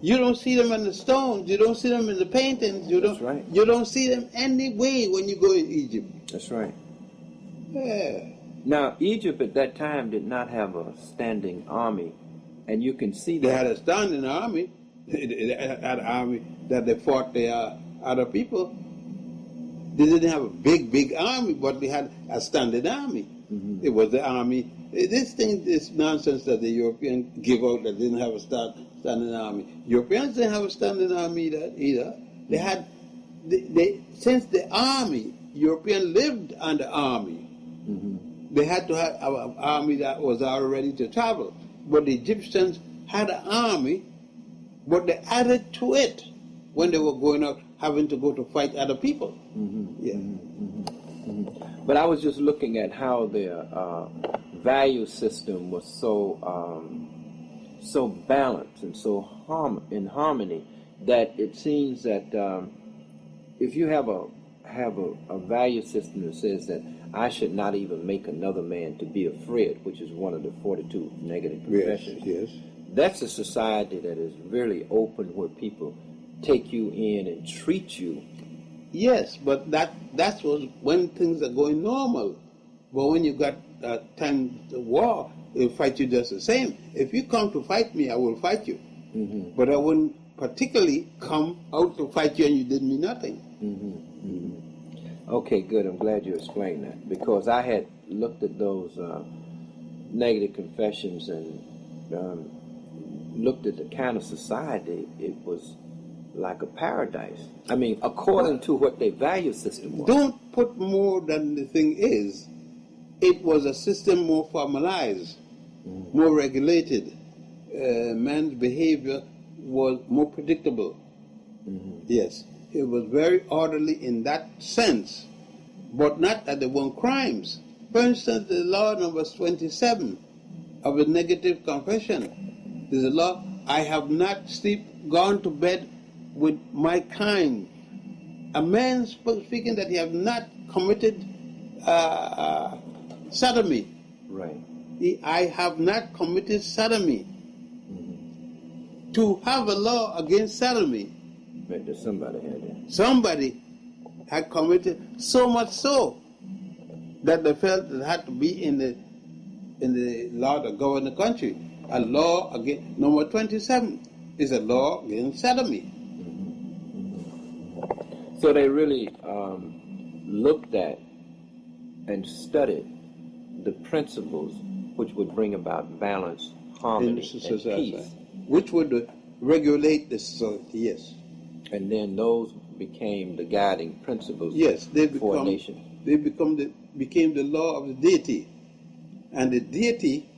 You don't see them in the stones. You don't see them in the paintings. You don't see them anyway when you go to Egypt. That's right. Yeah. Now, Egypt at that time did not have a standing army, and you can see that. They had a standing army. They had an army that they fought their other people. They didn't have a big army, but they had a standing army. It was the army This thing, this nonsense that the Europeans give out that didn't have a standing army. Europeans didn't have a standing army either. They had, since the army, European lived under army. They had to have an army that was already to travel. But the Egyptians had an army, but they added to it when they were going out, having to go to fight other people. But I was just looking at how their value system was so so balanced and so in harmony that it seems that if you have a value system that says that I should not even make another man to be afraid, which is one of the 42 negative confessions. Yes. That's a society that is really open, where people take you in and treat you. Yes, but that was when things are going normal. But when you got time to war, they'll fight you just the same. If you come to fight me, I will fight you. But I wouldn't particularly come out to fight you and you did me nothing. Okay, good. I'm glad you explained that, because I had looked at those negative confessions and looked at the kind of society. It was like a paradise. I mean, according to what their value system was. Don't put more than the thing is. It was a system more formalized, more regulated. Man's behavior was more predictable. Yes. It was very orderly in that sense, but not that there weren't crimes. For instance, the law number 27 of the negative confession. There's a law, I have not gone to bed with my kind. A man speaking that he have not committed sodomy. Right. I have not committed sodomy. To have a law against sodomy, somebody had committed, so much so that they felt it had to be in the law that govern the country. A law against, number 27 is a law against sodomy. So they really looked at and studied the principles which would bring about balance, harmony, and peace. Which would regulate the society, yes. And then those became the guiding principles for a nation. They became the law of the deity. And the deity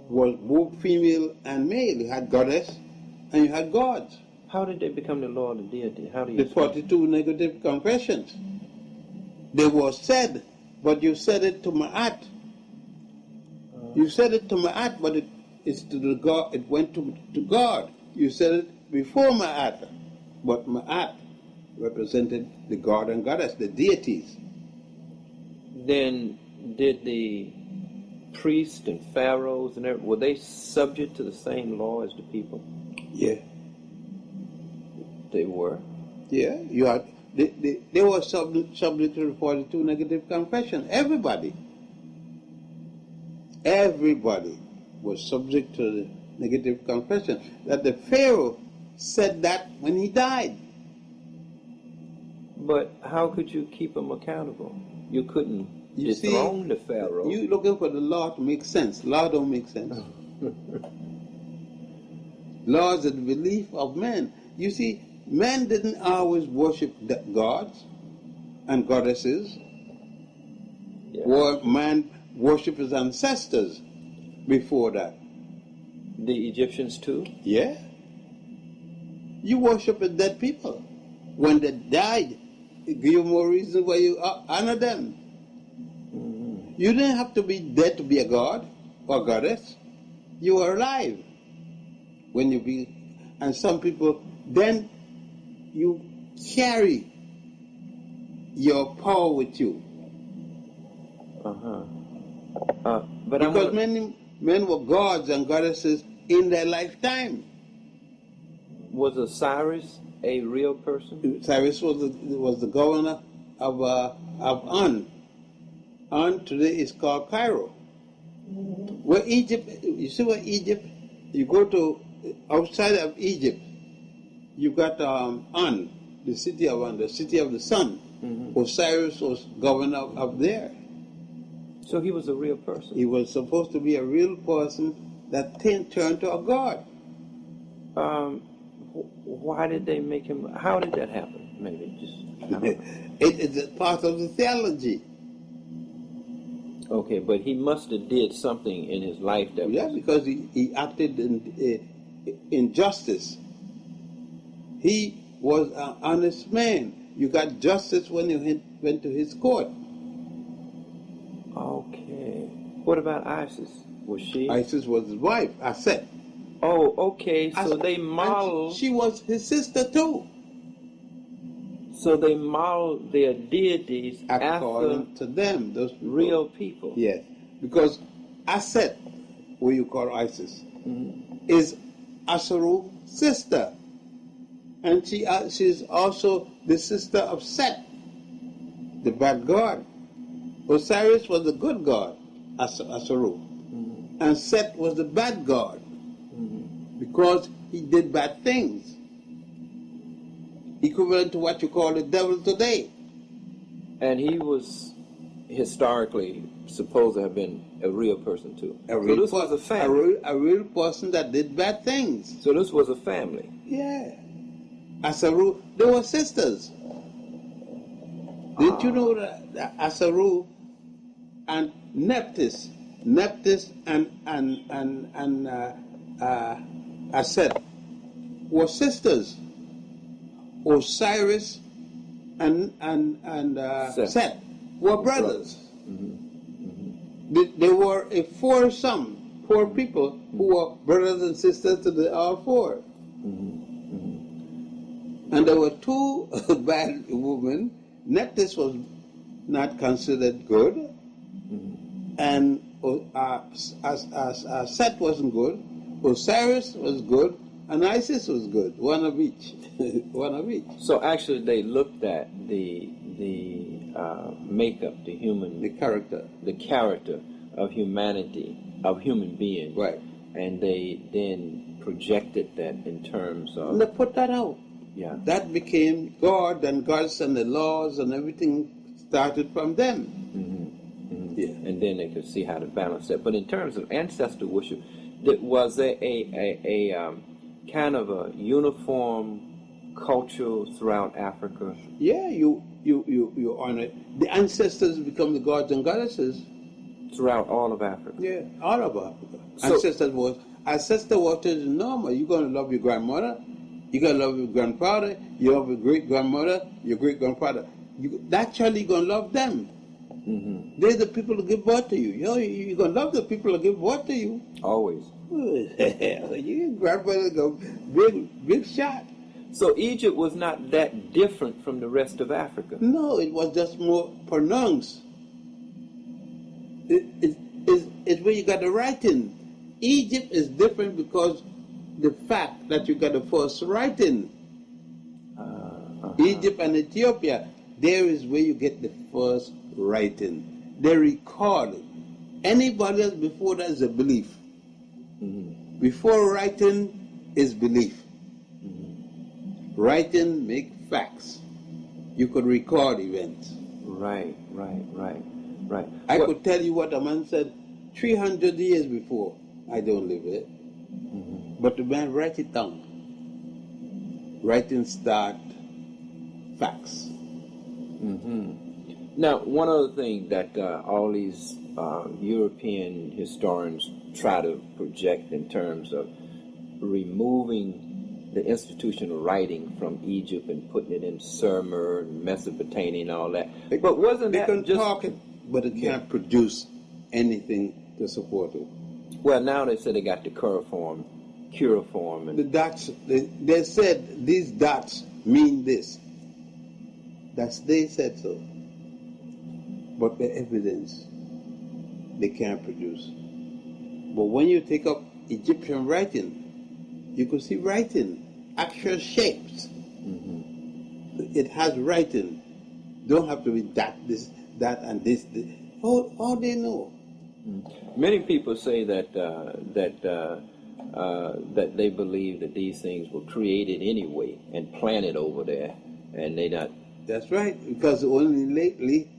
was both female and male. You had goddess and you had gods. How did they become the law of the deity? How do you The 42 negative confessions. They were said, but you said it to Ma'at. You said it to Ma'at, but it's to the God. It went to God. You said it before Ma'at, but Ma'at represented the god and goddess, the deities. Then did the priests and pharaohs and were they subject to the same law as the people? Yeah. They were. Yeah, you had. They were subject to the 42 negative confession. Everybody was subject to the negative confession. That the Pharaoh said that when he died. But how could you keep him accountable? You couldn't dethrone the Pharaoh. You're looking for the law to make sense. Law don't make sense. Law is the belief of men. You see, men didn't always worship gods and goddesses. Yeah. Or man worshiped his ancestors before that. The Egyptians too? Yeah. You worship the dead people. When they died, it give you more reason why you honor them. You didn't have to be dead to be a god or goddess. You were alive when you be. And some people, then you carry your power with you. But because many men were gods and goddesses in their lifetime. Was Osiris a real person? Osiris was the governor of An. An today is called Cairo. Where Egypt, you see where Egypt, you go to outside of Egypt, you got An, the city of An, the city of the sun. Osiris was governor up there. So he was a real person. He was supposed to be a real person that turned to a god. Why did they make him? How did that happen? Maybe just. It is a part of the theology. Okay, but he must have did something in his life that. Yeah, because he acted in justice. He was an honest man. You got justice when you went to his court. Okay. What about Isis? Was she? Isis was his wife, Aset. Oh, okay. So they modeled. She was his sister too. So they modeled their deities According after to them, those people. real people. Yes, because Aset, who you call Isis, is Asheru's sister, and she's also the sister of Set, the bad god. Osiris was the good god, Asheru, and Set was the bad god because he did bad things. Equivalent to what you call the devil today. And he was historically supposed to have been a real person too. A real was a family. A real person that did bad things. So this was a family. Yeah. Asheru, they were sisters. Didn't you know that Asheru and Nephthys and Aset were sisters? Osiris and Set were brothers. They were a foursome, four people who were brothers and sisters to the all four. And there were two bad women. Nephthys was not considered good, and Set wasn't good. Osiris was good, and Isis was good. One of each. One of each. So actually, they looked at the makeup, the character of humanity, of human beings, Right. and they then projected that in terms of. And they put that out. Yeah. That became God, and gods and the laws and everything started from them. Yeah. And then they could see how to balance that. But in terms of ancestor worship, was there a kind of a uniform culture throughout Africa? Yeah, you honor the ancestors become the gods and goddesses Throughout all of Africa. Yeah, all of Africa. So, Ancestor worship is normal. You're gonna love your grandmother, you're gonna love your grandfather, you love your great grandmother, your great grandfather. Naturally, you're gonna love them. They're the people who give birth to you. You're gonna love the people who give birth to you. Always. Your grandfather go big shot. So Egypt was not that different from the rest of Africa. No, it was just more pronounced. It's where you got the writing. Egypt is different because the fact that you got the first writing. Egypt and Ethiopia, there is where you get the first writing. They record it. Anybody else before that is a belief. Before writing is belief. Writing make facts. You could record events. Right. I could tell you what a man said 300 years before. I don't live it. But the man write it down. Writing start facts. Now, one other thing that all these European historians try to project in terms of removing the institution of writing from Egypt and putting it in Sumer and Mesopotamia and all that. But wasn't they that can just... talk it, but it can't produce anything to support it. Well, now they say they got the cuneiform, and The dots, they said these dots mean this. They said so. But the evidence, they can't produce. But when you take up Egyptian writing, you could see writing, actual shapes. It has writing. Don't have to be that, and this. All they know. Many people say that that they believe that these things were created anyway and planted over there, and they not. That's right, because only lately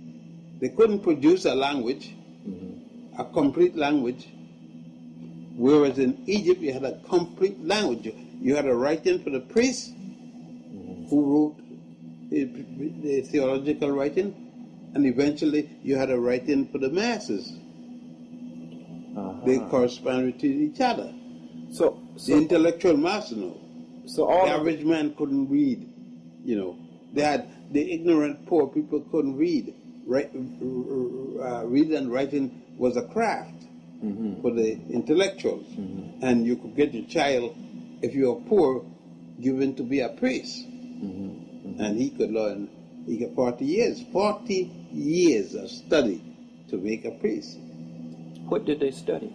they couldn't produce a language. a complete language, whereas in Egypt you had a complete language. You had a writing for the priest who wrote the theological writing, and eventually you had a writing for the masses. They corresponded to each other. So The intellectual mass, no. So The all average man couldn't read, you know. They had the ignorant poor people couldn't read. Reading and writing was a craft for the intellectuals, and you could get your child, if you were poor, given to be a priest, and he could learn. He got 40 years of study to make a priest. What did they study?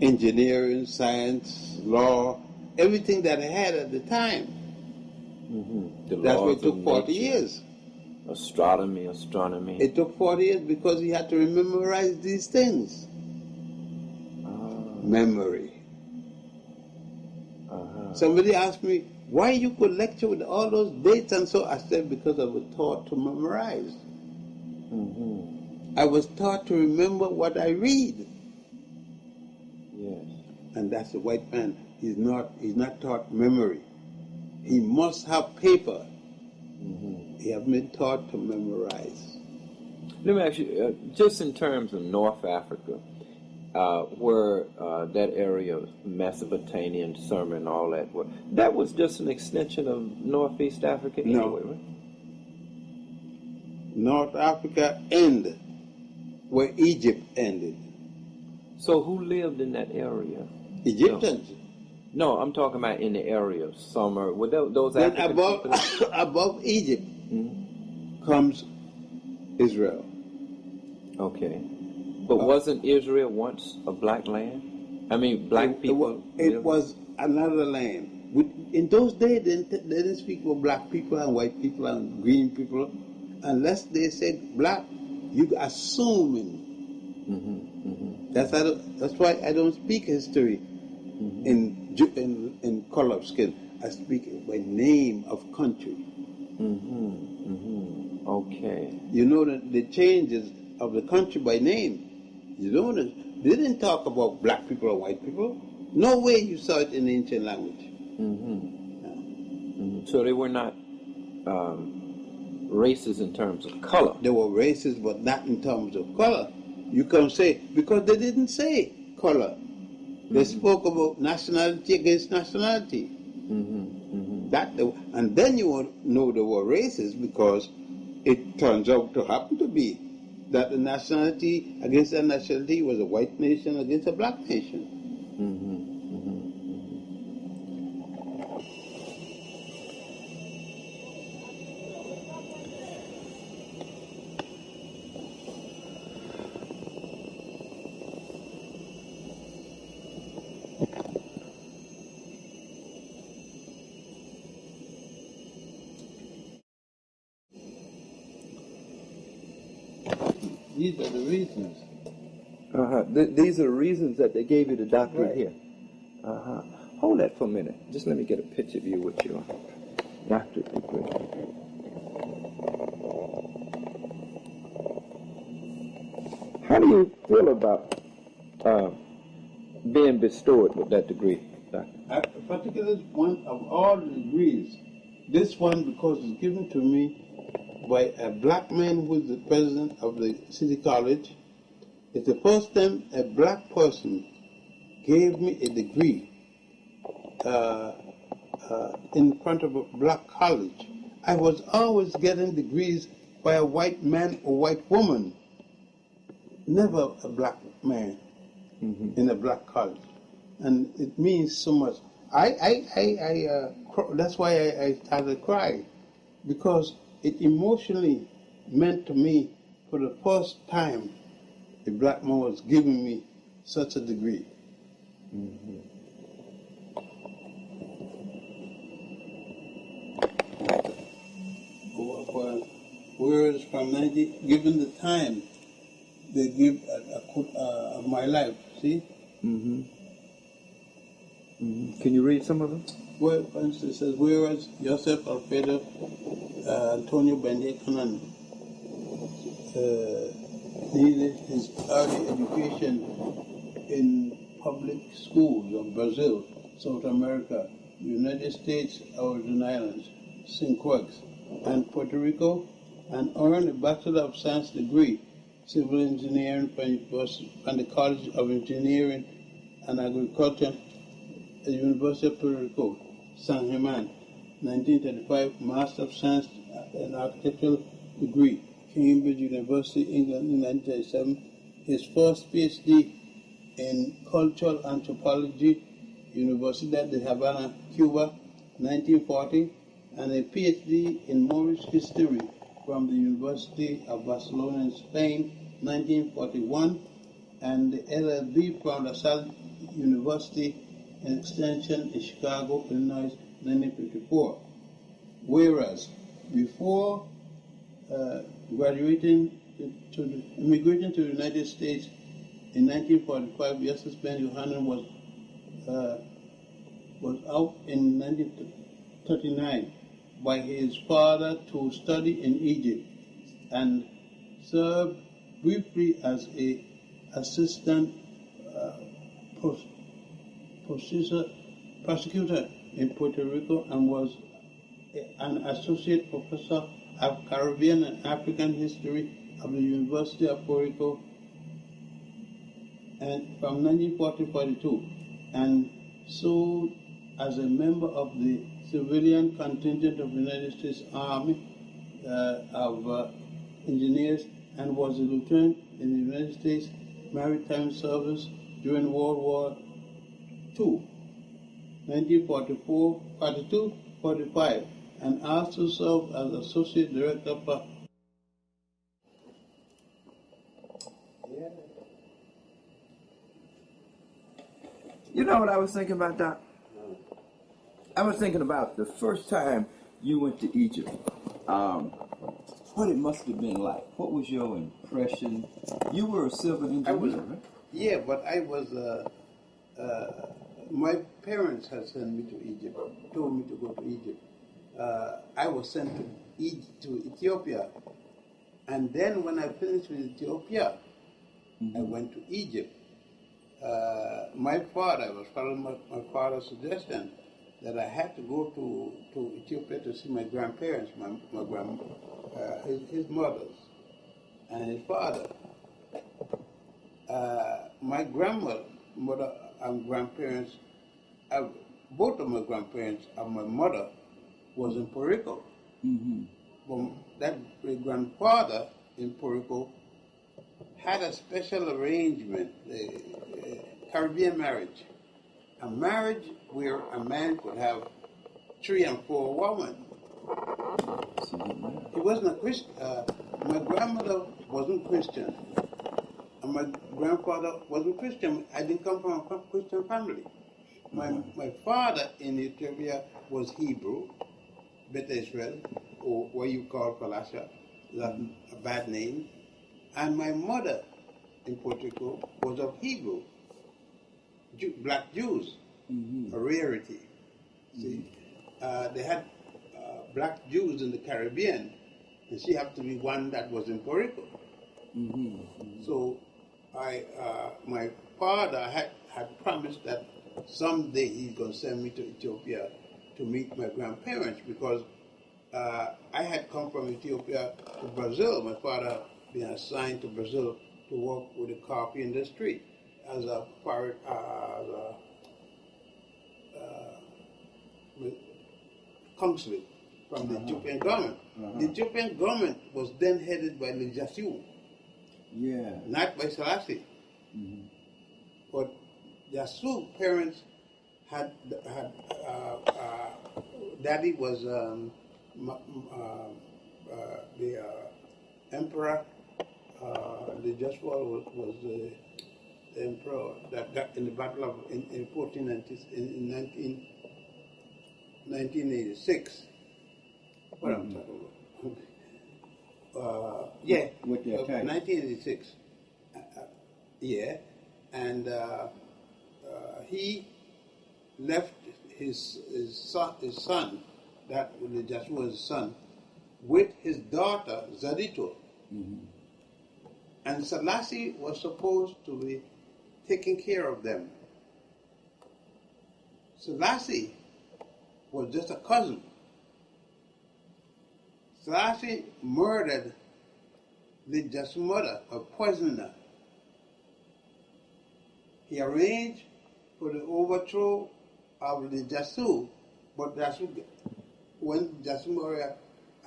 Engineering, science, law, everything that I had at the time. The That's why laws it took of 40 nature, years. astronomy. It took 40 years because he had to memorize these things. Memory. Somebody asked me, why you could lecture with all those dates and so? I said, because I was taught to memorize. I was taught to remember what I read. Yes. And that's the white man. He's not taught memory. He must have paper. He has been taught to memorize. Let me ask you, just in terms of North Africa, where that area of Mesopotamia and Sumer and all that, that was just an extension of Northeast Africa anyway, right? North Africa ended where Egypt ended. So who lived in that area? Egyptians. No, I'm talking about in the area of Sumer. Were those Then African people? above Egypt comes Israel. Okay. But wasn't Israel once a black land? I mean, black people? It was another land. In those days, they didn't speak of black people and white people and green people. Unless they said black, you assuming. That's why I don't speak history in color of skin. I speak by name of country. Okay. You know the changes of the country by name. You don't. They didn't talk about black people or white people. No way you saw it in ancient language. So they were not races in terms of color. They were racist, but not in terms of color. You can say, because they didn't say color. They spoke about nationality against nationality. And then you will know they were racist because it turns out to happen to be that the nationality against a nationality was a white nation against a black nation. These are the reasons. These are the reasons that they gave you the doctorate Right. here. Hold that for a minute. Just let me get a picture of you with your doctorate degree. How do you feel about being bestowed with that degree, Doctor? Particularly one of all the degrees, this one because it's given to me by a black man who is the president of the city college. It's the first time a black person gave me a degree in front of a black college. I was always getting degrees by a white man or white woman, never a black man in a black college, and it means so much. That's why I started crying, because it emotionally meant to me for the first time a black man was giving me such a degree. Whereas from 90, given the time, they give of my life, see? Can you read some of them? Well, for instance, it says, whereas Yosef Antonio Ben Jochannan, He did his early education in public schools of Brazil, South America, United States, Virgin Islands, St. Croix, and Puerto Rico, and earned a Bachelor of Science degree, Civil Engineering from the College of Engineering and Agriculture at the University of Puerto Rico, San German. 1935, Master of Science and Architectural degree, Cambridge University, England in 1937. His first PhD in Cultural Anthropology, Universidad de Havana, Cuba, 1940, and a PhD in Moorish History from the University of Barcelona in Spain, 1941, and the LLB from La Salle University in Extension in Chicago, Illinois, 1954. Whereas before immigrating to the United States in 1945, Yosef Ben Jochannan was out in 1939 by his father to study in Egypt and served briefly as a assistant prosecutor in Puerto Rico and was an associate professor of Caribbean and African history of the University of Puerto Rico and from 1940-42, and served as a member of the civilian contingent of the United States Army of Engineers and was a lieutenant in the United States Maritime Service during World War II, 1942-45, and also served as Associate Director for You know what I was thinking about, Doc? I was thinking about the first time you went to Egypt. What it must have been like. What was your impression? You were a civil engineer, right? Yeah, but I was. My parents had sent me to Egypt, told me to go to Egypt. I was sent to Ethiopia, and then when I finished with Ethiopia, I went to Egypt. My father, I was following my father's suggestion that I had to go to Ethiopia to see my grandparents, his mothers and his father. My grandmother and grandparents, both of my grandparents and my mother was in Puerto Rico. But that grandfather in Puerto Rico had a special arrangement, a Caribbean marriage. A marriage where a man could have 3 and 4 women. He wasn't a Christian. My grandmother wasn't Christian. And my grandfather wasn't Christian. I didn't come from a Christian family. My father in Ethiopia was Hebrew, Beta Israel, or what you call Palasha, that's a bad name. And my mother in Puerto Rico was of Hebrew, black Jews, a rarity. See, they had black Jews in the Caribbean, and she happened to be one that was in Puerto Rico. So my father had promised that someday he's going to send me to Ethiopia to meet my grandparents because I had come from Ethiopia to Brazil. My father been assigned to Brazil to work with the coffee industry as a consulate from the Ethiopian government. The Ethiopian government was then headed by the Jasu, not by Selassie. But Jasu parents had daddy was the emperor. The Joshua was the emperor that in the battle of in 1986. What I'm talking about? With the attack. 1986. And he left his son, that the Joshua's son, with his daughter Zadito. And Selassie was supposed to be taking care of them. Selassie was just a cousin. Selassie murdered the just mother, or poisoned her. He arranged for the overthrow of the Jasu, but Jasu, when Jasu married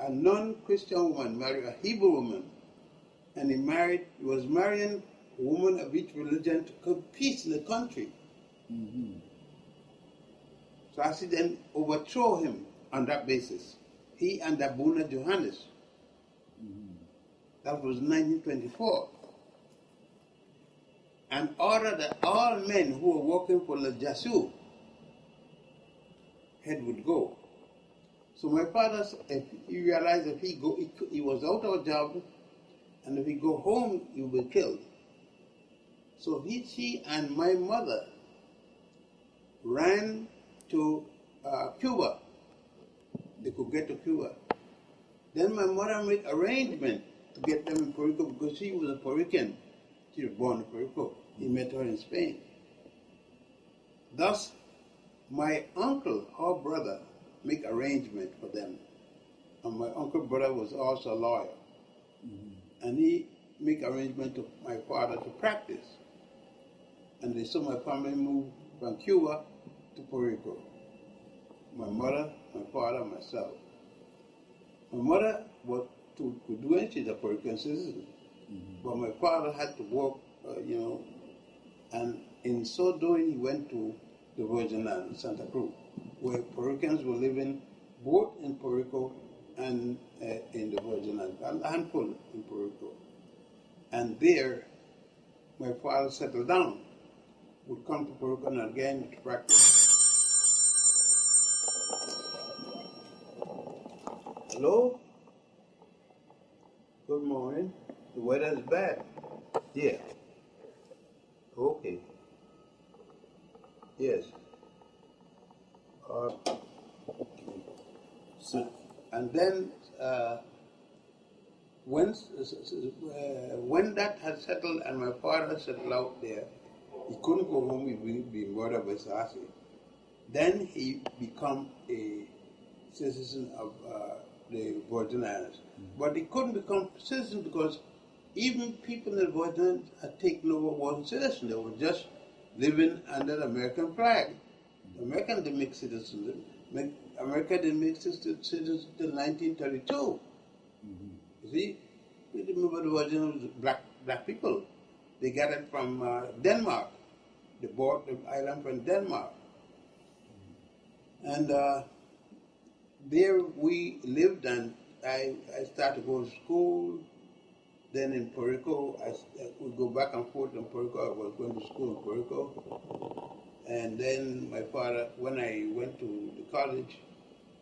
a non-Christian woman, married a Hebrew woman, and he was marrying a woman of each religion to keep peace in the country. Mm-hmm. Selassie then overthrew him on that basis. He and Abuna Johannes. Mm-hmm. That was 1924. And ordered that all men who were working for the Jasu head would go. So my father, if he realized if he was out of a job, and if he go home, he will be killed. So she and my mother ran to Cuba. They could get to Cuba. Then my mother made arrangement to get them in Puerto Rico because she was a Puerto Rican. She was born in Puerto Rico. He met her in Spain. Thus, my uncle or brother make arrangement for them. And my uncle brother was also a lawyer. Mm-hmm. And he make arrangement to my father to practice. And they saw my family move from Cuba to Puerto Rico. My mother, my father, myself. My mother was could do anything, she's a Puerto Rican citizen. Mm-hmm. But my father had to work, and in so doing, he went to the Virgin Islands, Santa Cruz, where Puerto Ricans were living both in Puerto Rico and in the Virgin Islands, a handful in Puerto Rico. And there, my father settled down, would come to Puerto Rico and again to practice. Hello? Good morning. The weather is bad. Yeah. Okay. Yes. And then when that had settled and my father settled out there, he couldn't go home. He would be murdered by Selassie. Then he become a citizen of the Virgin Islands. Mm-hmm. But he couldn't become citizen because even people in the Virgin Islands had taken over one citizen. They were just living under the American flag. The Americans didn't make citizens. America didn't make citizens until 1932. Mm-hmm. You see, you remember the Virgin Islands, black people. They got it from Denmark. They bought the island from Denmark. Mm-hmm. And there we lived, and I started to go to school. Then in Puerto Rico, I would go back and forth in Puerto Rico. I was going to school in Puerto Rico. And then my father, when I went to the college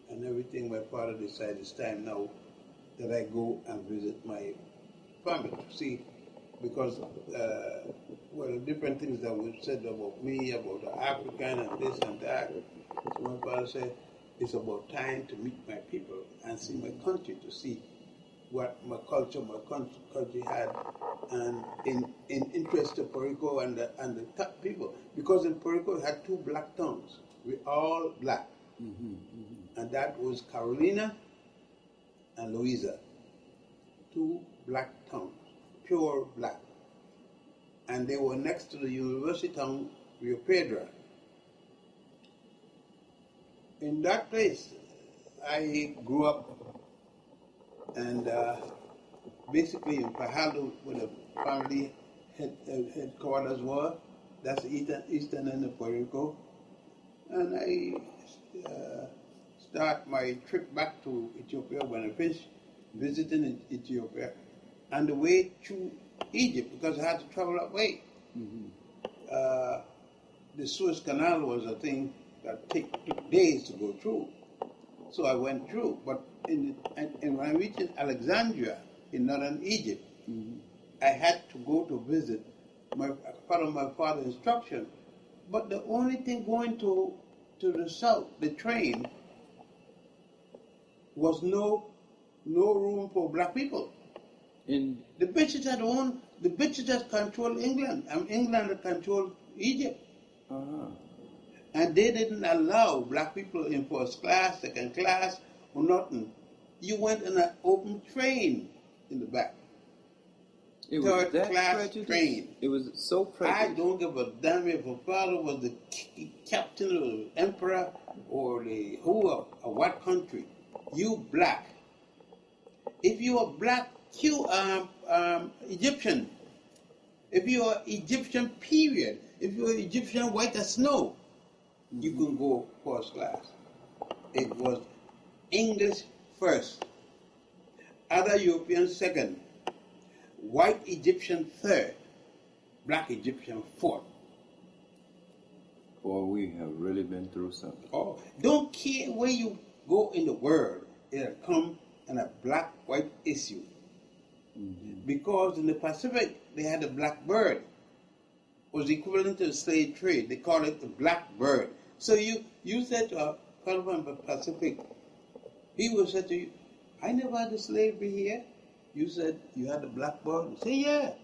and everything, my father decided it's time now that I go and visit my family to see, because different things that were said about me, about the African and this and that. So my father said, it's about time to meet my people and see my country, to see what my culture, my country had, and in interest to Puerto Rico and the top people. Because in Puerto Rico, we had two black towns. We all black. Mm-hmm, mm-hmm. And that was Carolina and Louisa. Two black towns, pure black. And they were next to the university town, Rio Piedra. In that place, I grew up, and basically in Fajardo, where the family headquarters were. That's the eastern end of Puerto Rico. And I start my trip back to Ethiopia when I finished visiting Ethiopia, and the way through Egypt, because I had to travel that way. Mm-hmm. The Suez Canal was a thing that took days to go through. So I went through, but when I reached Alexandria in northern Egypt, mm-hmm. I had to go to visit part of my father's instruction. But the only thing going to the south, the train, was no room for black people. The British had owned The British just controlled England, and England that controlled Egypt. Uh-huh. And they didn't allow black people in first class, second class, or nothing. You went in an open train in the back. It was Third that class prejudice? train. It was so I prejudiced. don't give a damn if a father was the captain or the emperor or the who of what country. You black. If you are black, you Egyptian. If you are Egyptian, period. If you are Egyptian white as snow, you can go first class. It was English first, other European second, white Egyptian third, black Egyptian fourth. Boy, we have really been through something. Oh, don't care where you go in the world, it'll come in a black-white issue. Because in the Pacific, they had a black bird. It was equivalent to the slave trade. They called it the black bird. So you said to a fellow from the Pacific, he would say to you, I never had a slavery here. You said you had a black bird. You say, yeah. I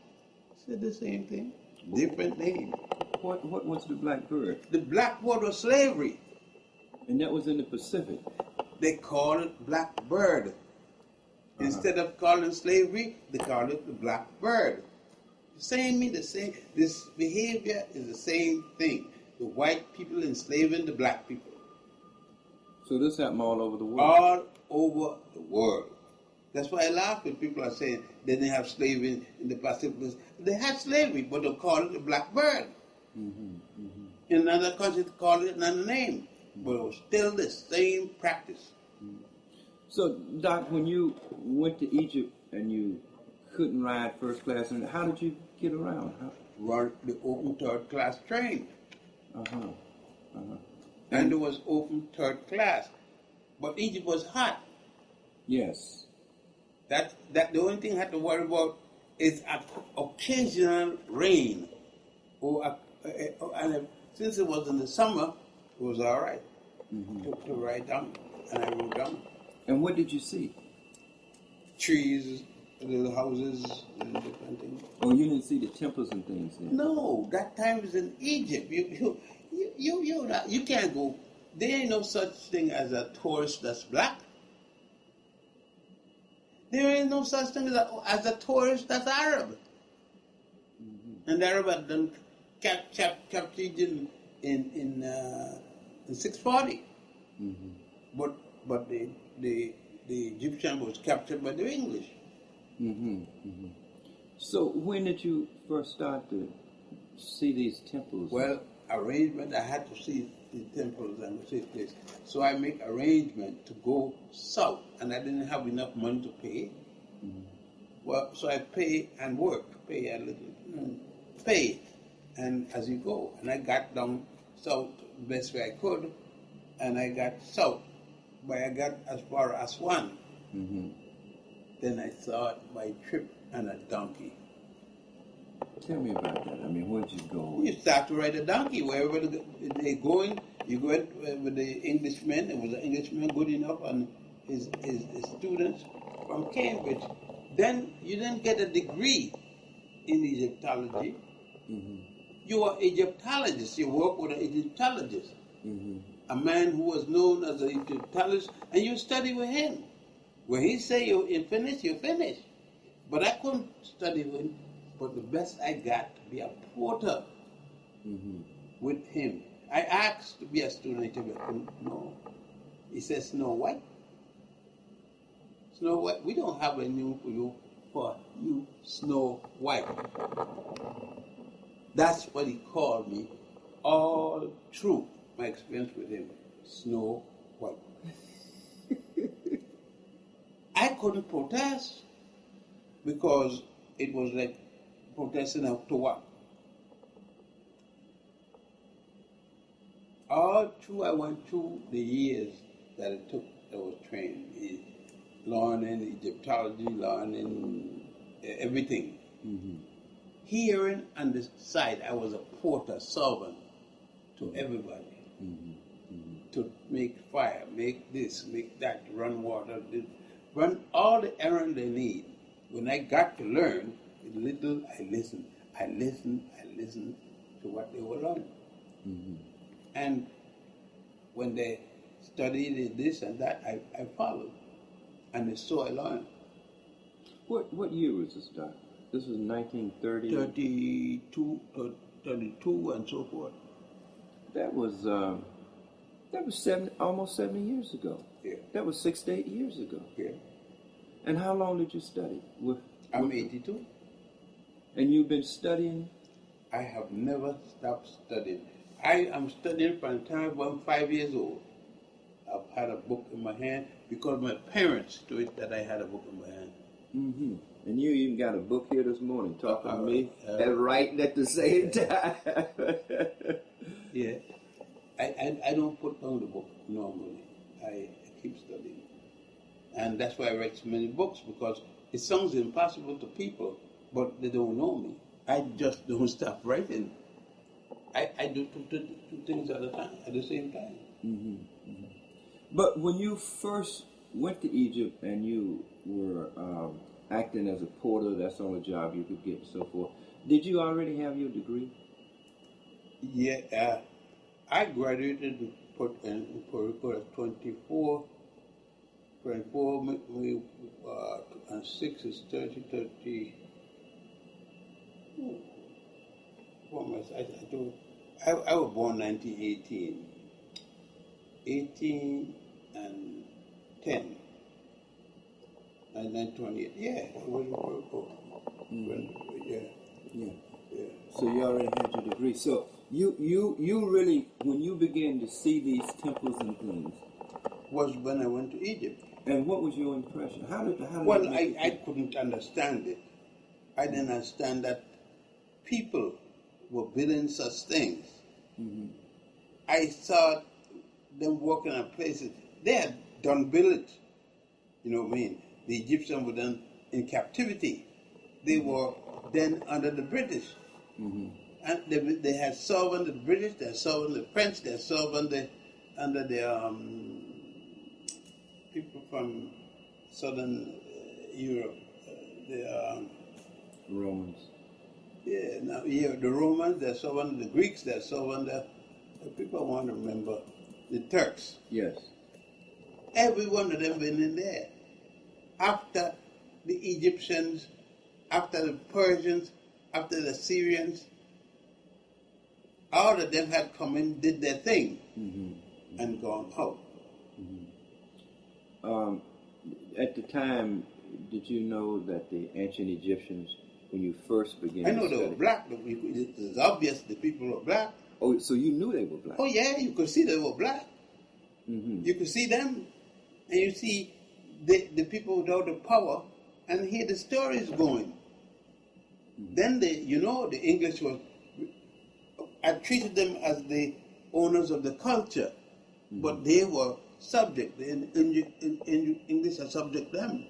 said the same thing. Different name. What was the black bird? The black bird was slavery. And that was in the Pacific. They call it black bird. Instead of calling it slavery, they call it the black bird. The same. This behavior is the same thing. The white people enslaving the black people. So this happened all over the world. All over the world. That's why I laugh when people are saying they didn't have slavery in the Pacific. They had slavery, but they call it the black bird. In another country, they call it another name. But it was still the same practice. So, Doc, when you went to Egypt and you couldn't ride first class, how did you get around? Run the open third class train. Uh-huh. And it was open third class. But Egypt was hot. Yes. That the only thing I had to worry about is occasional rain. And since it was in the summer, it was all right to ride down. And I rode down. And what did you see? Trees, little houses, and different things. Oh, you didn't see the temples and things then? No, that time was in Egypt. You can't go. There ain't no such thing as a tourist that's black. There ain't no such thing as a tourist that's Arab. And the Arab had done captured in 640. But the Egyptian was captured by the English. So when did you first start to see these temples? Well, arrangement, I had to see the temples and the place. So I make arrangement to go south, and I didn't have enough money to pay. Well, so I pay and work, pay a little, pay, and as you go. And I got down south the best way I could, and I got south, but I got as far as one. Then I start my trip on a donkey. Tell me about that. I mean, where'd you go? You start to ride a donkey wherever they're going. You go with the Englishmen. It was an Englishman good enough, and his students from Cambridge. Then you didn't get a degree in Egyptology. You are Egyptologist. You work with an Egyptologist, a man who was known as an Egyptologist, and you study with him. When he say you finish, you finish. But I couldn't study with him. But the best I got to be a porter with him. I asked to be a student, but I couldn't. No. He said, Snow White. Snow White, we don't have a name for you, Snow White. That's what he called me all through my experience with him, Snow White. I couldn't protest because it was like protesting up to what? All through I went through the years that it took that was trained in learning Egyptology, learning everything. Hearing on the side, I was a porter, servant to everybody. To make fire, make this, make that, run water, run all the errands they need. When I got to learn, little, I listened. I listened to what they were learning. Mm-hmm. And when they studied this and that, I followed. And so I learned. What year was this, Doc? This was 1930? 32 and so forth. That was almost 70 years ago. Yeah. That was 6 to 8 years ago. Yeah. And how long did you study? I'm 82. And you've been studying? I have never stopped studying. I am studying from the time I'm 5 years old. I've had a book in my hand because my parents do it that I had a book in my hand. Mm-hmm. And you even got a book here this morning talking to me and writing at the same time. Yeah. I don't put down the book normally. I keep studying. And that's why I write so many books, because it sounds impossible to people, but they don't know me. I just don't stop writing. I do two things at a time, at the same time. Mm-hmm. Mm-hmm. But when you first went to Egypt and you were acting as a porter, that's the only job you could get and so forth, did you already have your degree? Yeah, I graduated in Puerto Rico at 24, and 6 is 30. What am I was born 1918. 18 and 10. And then 28. Yeah, it was in Puerto Rico. Yeah. So you already had your degree. So you really, when you began to see these temples and things, was when I went to Egypt. And what was your impression? How did well, I couldn't understand it. I didn't understand that people were building such things. Mm-hmm. I saw them working on places. They had done build it. You know what I mean? The Egyptians were then in captivity. They were then under the British. Mm-hmm. And they had served under the British, they had served under the French, they had served under the people from southern Europe, the Romans. The Romans, they served under the Greeks, they served under people I want to remember, the Turks. Yes. Every one of them been in there. After the Egyptians, after the Persians, after the Syrians, all of them had come in, did their thing, and gone out. Mm-hmm. At the time, did you know that the ancient Egyptians, when you first began I know to they study, were black. It's obvious the people were black. Oh, so you knew they were black? Oh yeah, you could see they were black. Mm-hmm. You could see them, and you see the people without the power, and hear the stories going. Mm-hmm. Then the English was. I treated them as the owners of the culture, but they were subject. The English are subject them.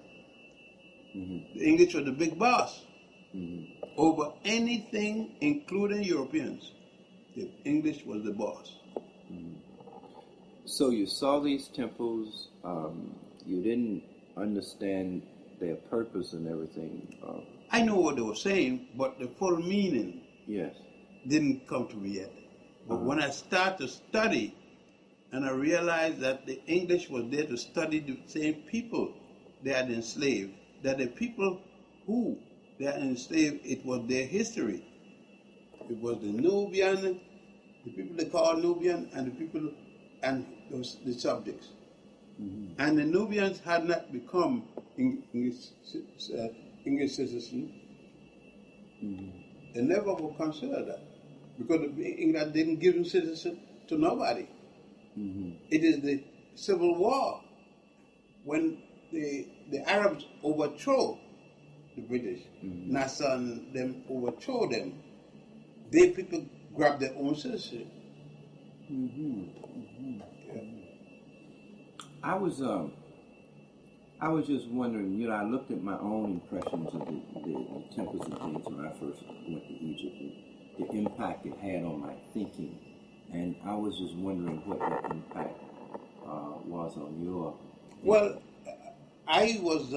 Mm-hmm. The English were the big boss over anything, including Europeans. The English was the boss. Mm-hmm. So you saw these temples. You didn't understand their purpose and everything. I know what they were saying, but the full meaning. Yes. Didn't come to me yet. But when I started to study, and I realized that the English was there to study the same people they had enslaved, that the people who they had enslaved, it was their history. It was the Nubian, the people they call Nubian, and the people, and the subjects. Mm-hmm. And the Nubians had not become English citizens. Mm-hmm. They never would consider that, because England didn't give them citizenship to nobody. Mm-hmm. It is the Civil War, when the Arabs overthrow the British, Nasser and them overthrow them. They people grab their own citizenship. Mm-hmm. Mm-hmm. Yeah. I was just wondering, I looked at my own impressions of the temples and things when I first went to Egypt, and the impact it had on my thinking. And I was just wondering what that impact was on your... Well, I was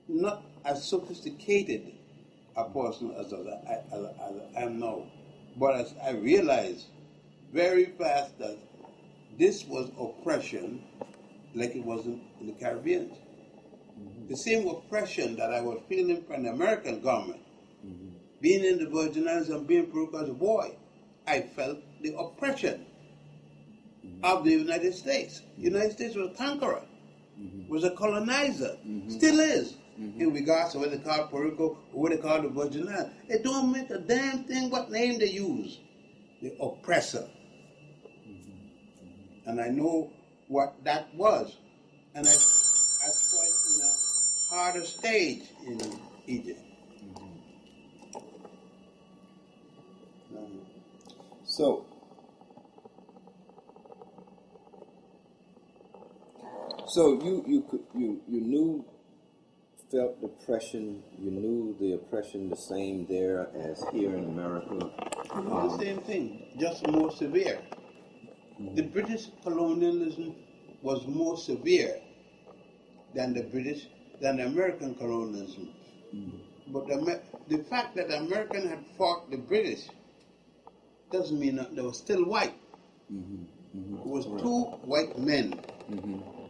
not as sophisticated a person as I am now. But as I realized very fast that this was oppression like it was in the Caribbean. Mm-hmm. The same oppression that I was feeling from the American government. Mm-hmm. Being in the Virgin Islands and being broke as a boy, I felt the oppression of the United States. The United States was a conqueror, was a colonizer, still is, in regards to what they call Puerto Rico or what they call the Virgin Islands. It don't make a damn thing what name they use, the oppressor. And I know what that was. And I saw it in a harder stage in Egypt. So you felt depression. You knew the oppression the same there as here in America. The same thing, just more severe. The British colonialism was more severe than the American colonialism. But the fact that the American had fought the British doesn't mean that they were still white. It was two white men,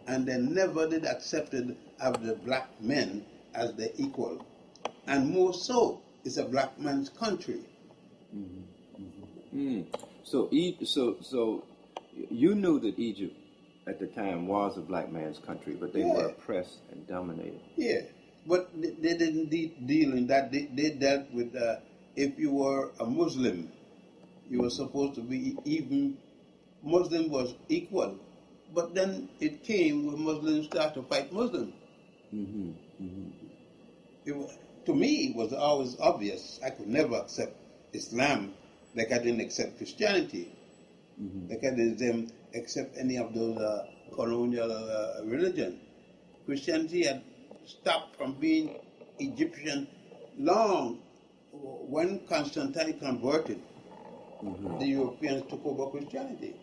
and they never did accepted of the black men as their equal. And more so, it's a black man's country. So you knew that Egypt at the time was a black man's country, but they were oppressed and dominated. Yeah, but they didn't deal in that. They dealt with if you were a Muslim, you were supposed to be even. Muslim was equal, but then it came when Muslims started to fight Muslims. To me, it was always obvious. I could never accept Islam like I didn't accept Christianity, like I didn't accept any of those colonial religion. Christianity had stopped from being Egyptian long when Constantine converted. The Europeans took over Christianity.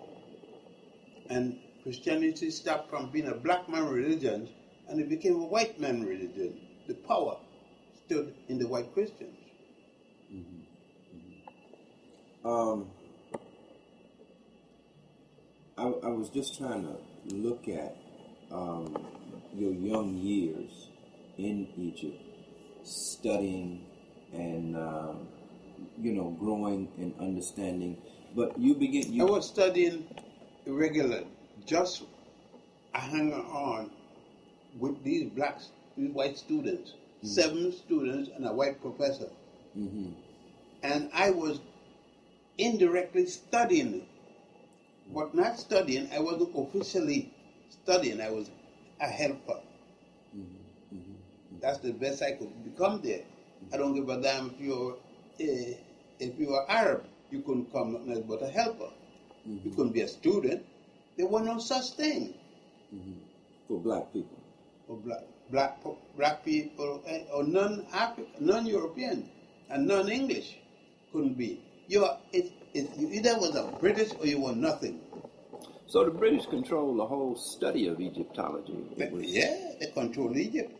And Christianity stopped from being a black man religion and it became a white man religion. The power stood in the white Christians. I was just trying to look at your young years in Egypt, studying and growing and understanding. But I was studying irregular, just hanging on with these white students, 7 students and a white professor. And I was indirectly studying, but not studying. I wasn't officially studying. I was a helper. That's the best I could become there. I don't give a damn if you were Arab, you couldn't come nothing else but a helper. You couldn't be a student. There was no such thing. For black people. For black people, or non-European, and non-English couldn't be. You either was a British or you were nothing. So the British controlled the whole study of Egyptology. They controlled Egypt.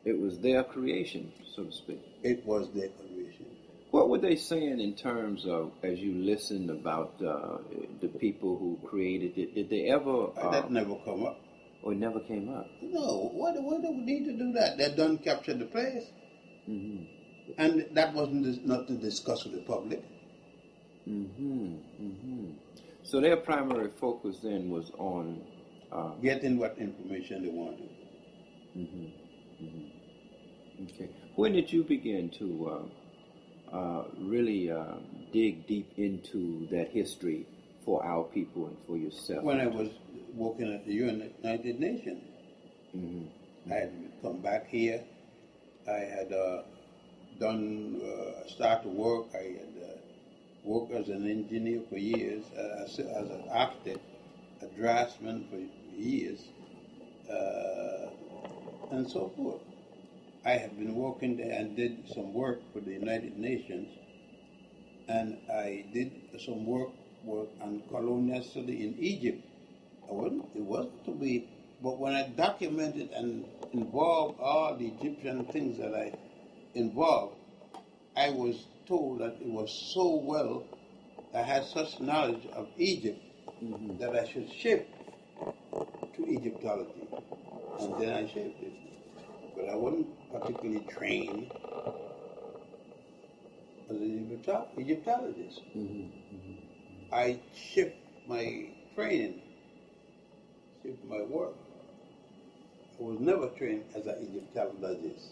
It was their creation, so to speak. It was their creation. What were they saying in terms of, as you listened about the people who created it? Did they ever... that never come up. Or it never came up? No. Why do we need to do that? They done captured the place. And that wasn't not to discuss with the public. So their primary focus then was on... getting what information they wanted. Okay. When did you begin to really dig deep into that history for our people and for yourself? When I was working at the United Nations. I had come back here. I had started work. I had worked as an engineer for years, as an architect, a draftsman for years, and so forth. I have been working there and did some work for the United Nations, and I did some work on colonial study in Egypt. It wasn't to be But when I documented and involved all the Egyptian things that I involved, I was told that it was so well, I had such knowledge of Egypt that I should shift to Egyptology. And then I shifted. But I wasn't particularly trained as an Egyptologist. I shift my training, shift my work. I was never trained as an Egyptologist.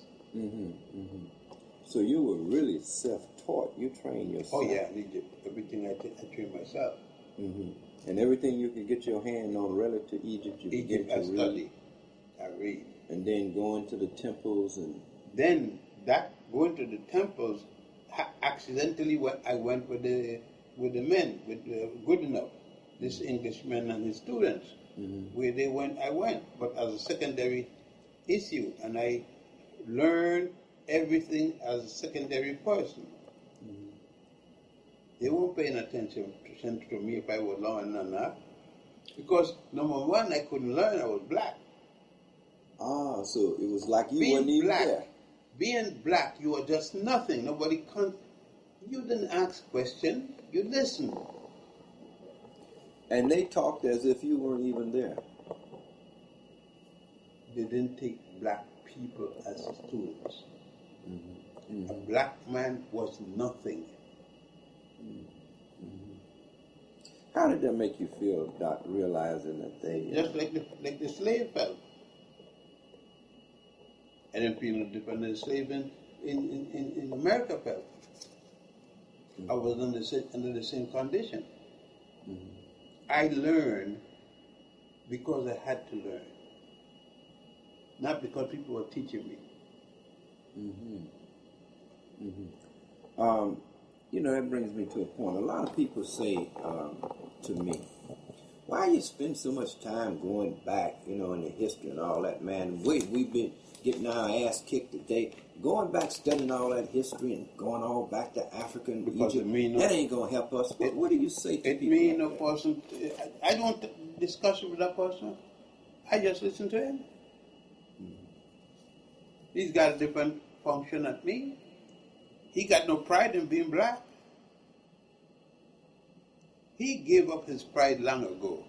So you were really self-taught. You trained yourself. Oh yeah, in Egypt. Everything I trained myself. And everything you could get your hand on relative to Egypt, you Egypt, begin I to read. study. I read. And then going to the temples and... Then that going to the temples, accidentally I went with the men, with good enough, this Englishman and his students. Where they went, I went, but as a secondary issue, and I learned everything as a secondary person. They weren't paying attention to me if I was learning or not, because number one, I couldn't learn. I was black. Ah, so it was like you Being weren't even black, there. being black, you were just nothing. Nobody you didn't ask questions. You listened. And they talked as if you weren't even there. They didn't take black people as students. A black man was nothing. How did that make you feel, Doc, realizing that they... Just like the slave felt. I didn't feel no different than the slave in America felt. I was under the same condition. I learned because I had to learn, not because people were teaching me. You know, that brings me to a point. A lot of people say to me, why you spend so much time going back, you know, in the history and all that, man? We've been getting our ass kicked today. Going back, studying all that history and going all back to Africa and Because Egypt, that ain't going to help us. What do you say to It people means like no that? person. I don't discuss it with that person. I just listen to him. He's got a different function at me. He got no pride in being black. He gave up his pride long ago.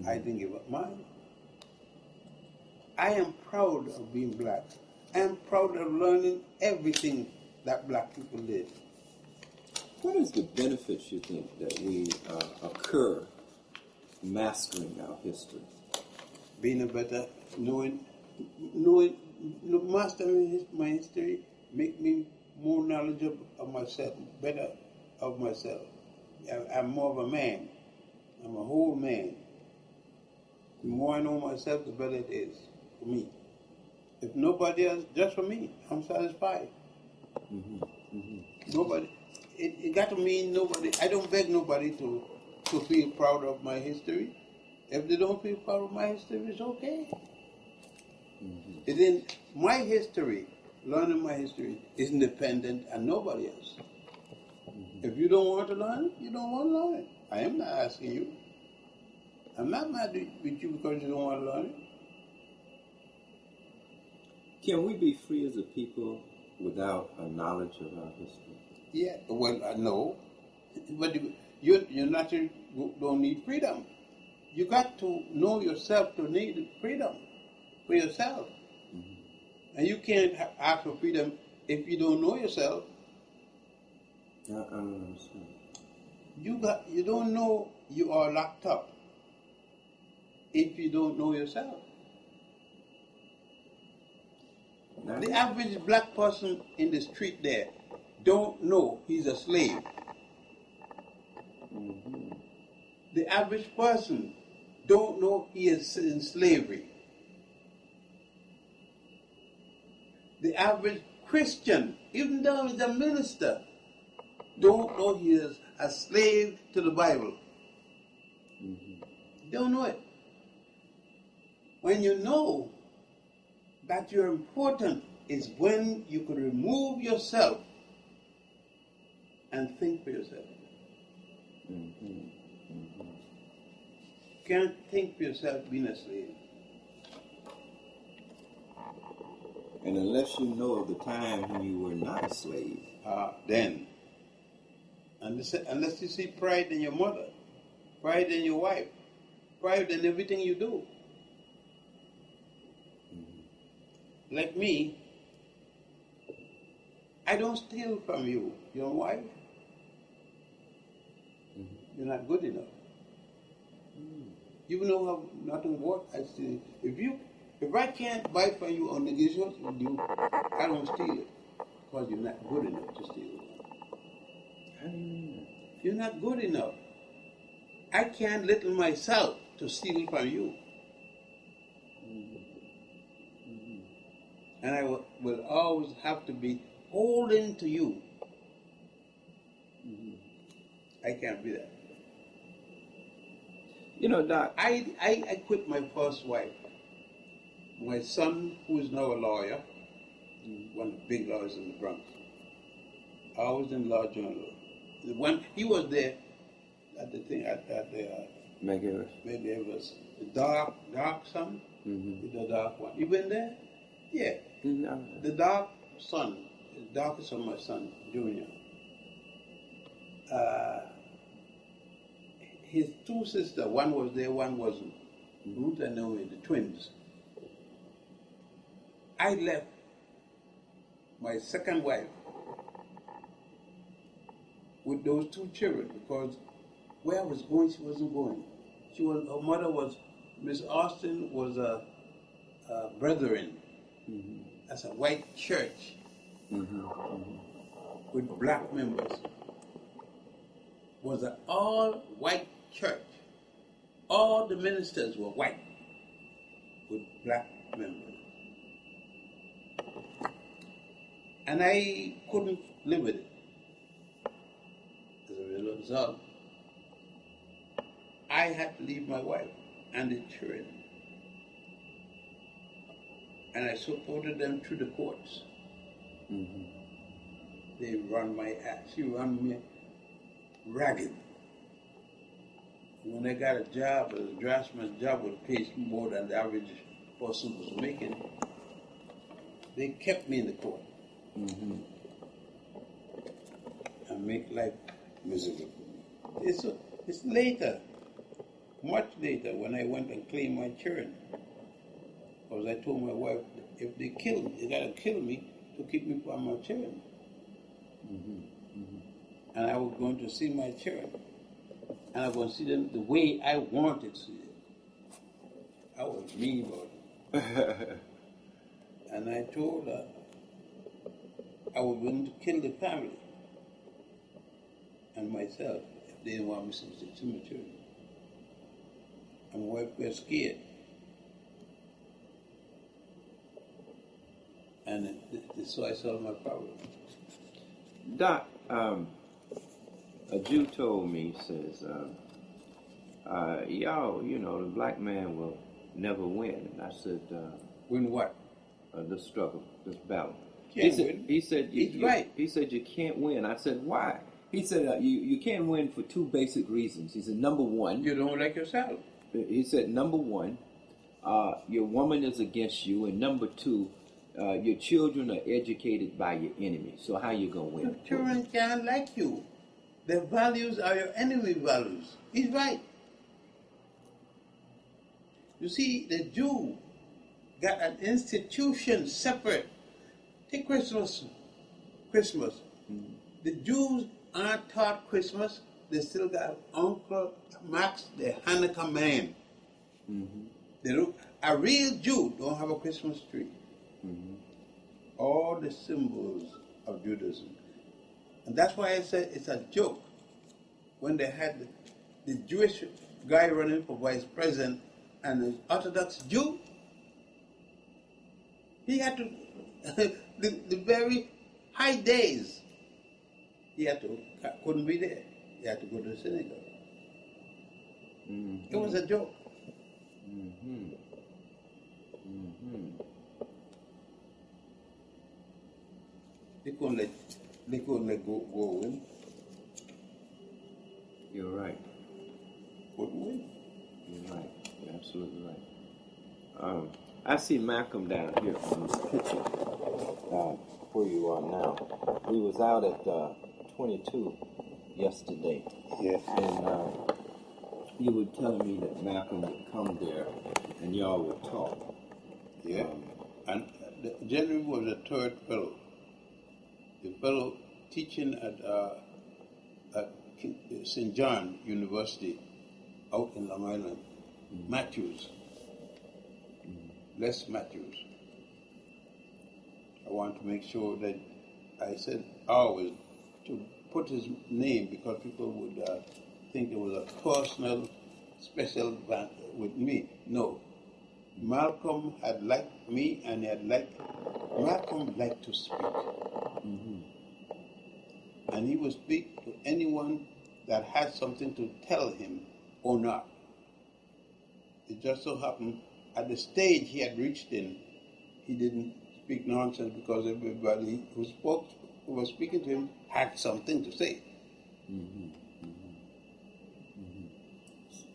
I didn't give up mine. I am proud of being black. I am proud of learning everything that black people did. What is the benefits you think that we occur mastering our history? Being a better, mastering my history make me more knowledgeable of myself, better of myself. I'm more of a man. I'm a whole man. The more I know myself, the better it is for me. If nobody else, just for me, I'm satisfied. Nobody. It got to mean nobody. I don't beg nobody to feel proud of my history. If they don't feel proud of my history, it's okay. It isn't my history. Learning my history is independent and nobody else. If you don't want to learn, you don't want to learn it. I am not asking you. I'm not mad with you because you don't want to learn it. Can we be free as a people without a knowledge of our history? Yeah, well, no. But you naturally don't need freedom. You got to know yourself to need freedom for yourself. And you can't ask for freedom if you don't know yourself. I don't understand. You don't know you are locked up if you don't know yourself. The average black person in the street there don't know he's a slave. The average person don't know he is in slavery. The average Christian, even though he's a minister, don't know he is a slave to the Bible. Don't know it. When you know that you're important is when you could remove yourself and think for yourself. Can't think for yourself being a slave. And unless you know of the time when you were not a slave. Then. Unless you see pride in your mother, pride in your wife, pride in everything you do. Mm-hmm. Like me, I don't steal from you. You know why? Mm-hmm. You're not good enough. Mm. You know how nothing works. I steal. If I can't buy from you on negotiations with you, I don't steal it because you're not good enough to steal it. You're not good enough. I can't little myself to steal from you. Mm-hmm. Mm-hmm. And I will always have to be holding to you. Mm-hmm. I can't be that. You know, Doc. I quit my first wife. My son, who is now a lawyer, one of the big lawyers in the Bronx. I was in Law Journal. When he was there at the thing at the Meg Evers. The dark son, the dark one. You been there? Yeah. No. The dark son, the darkest of my son, Junior. His two sisters, one was there, one wasn't. Ruth and Naomi, the twins. I left my second wife with those two children because where I was going, she wasn't going. Her mother was, Miss Austin was a brethren. Mm-hmm. That's a white church with black members. Was an all-white church. All the ministers were white with black members. And I couldn't live with it. As a result, I had to leave my wife and the children. And I supported them through the courts. Mm-hmm. They run my ass. She run me ragged. When I got a job, a draftsman's job was paid more than the average person was making, they kept me in the court. Mm-hmm. And make life miserable. It's later, much later, when I went and claimed my children. Because I told my wife, if they kill me, they gotta kill me to keep me from my children. Mm-hmm. Mm-hmm. And I was going to see my children. And I was going to see them the way I wanted to see them. I was mean about it. And I told her I was going to kill the family and myself if they didn't want me to see my children. And my wife was scared. And so I solved my problem. Doc, a Jew told me, says, y'all, you know, the black man will never win. And I said, win what? This struggle, this battle. He said, he's right. He said, you can't win. I said, why? He said, you can't win for two basic reasons. He said, number one. You don't like yourself. He said, number one, your woman is against you. And number two, your children are educated by your enemy. So how you going to win? Your children can't like you. Their values are your enemy values. He's right. You see, the Jew got an institution separate. Take Christmas. Mm-hmm. The Jews aren't taught Christmas. They still got Uncle Max, the Hanukkah man. Mm-hmm. They don't. A real Jew don't have a Christmas tree. Mm-hmm. All the symbols of Judaism. And that's why I said it's a joke. When they had the Jewish guy running for vice president and the Orthodox Jew, he had to, the very high days, couldn't be there. He had to go to the synagogue. Mm-hmm. It was a joke. Mm-hmm. Mm-hmm. They couldn't let go in. You're right. Couldn't win. You're right. You're absolutely right. I see Malcolm down here on this picture, where you are now. We was out at 22 yesterday. Yes. And you were telling me that Malcolm would come there and y'all would talk. Yeah. And the general was a third fellow. The fellow teaching at St. John University out in Long Island, Matthews. Les Matthews. I want to make sure that I said always to put his name because people would think it was a personal, special band with me. No. Malcolm had liked me and Malcolm liked to speak. And he would speak to anyone that had something to tell him or not. It just so happened at the stage he had reached in, he didn't speak nonsense because everybody who was speaking to him had something to say.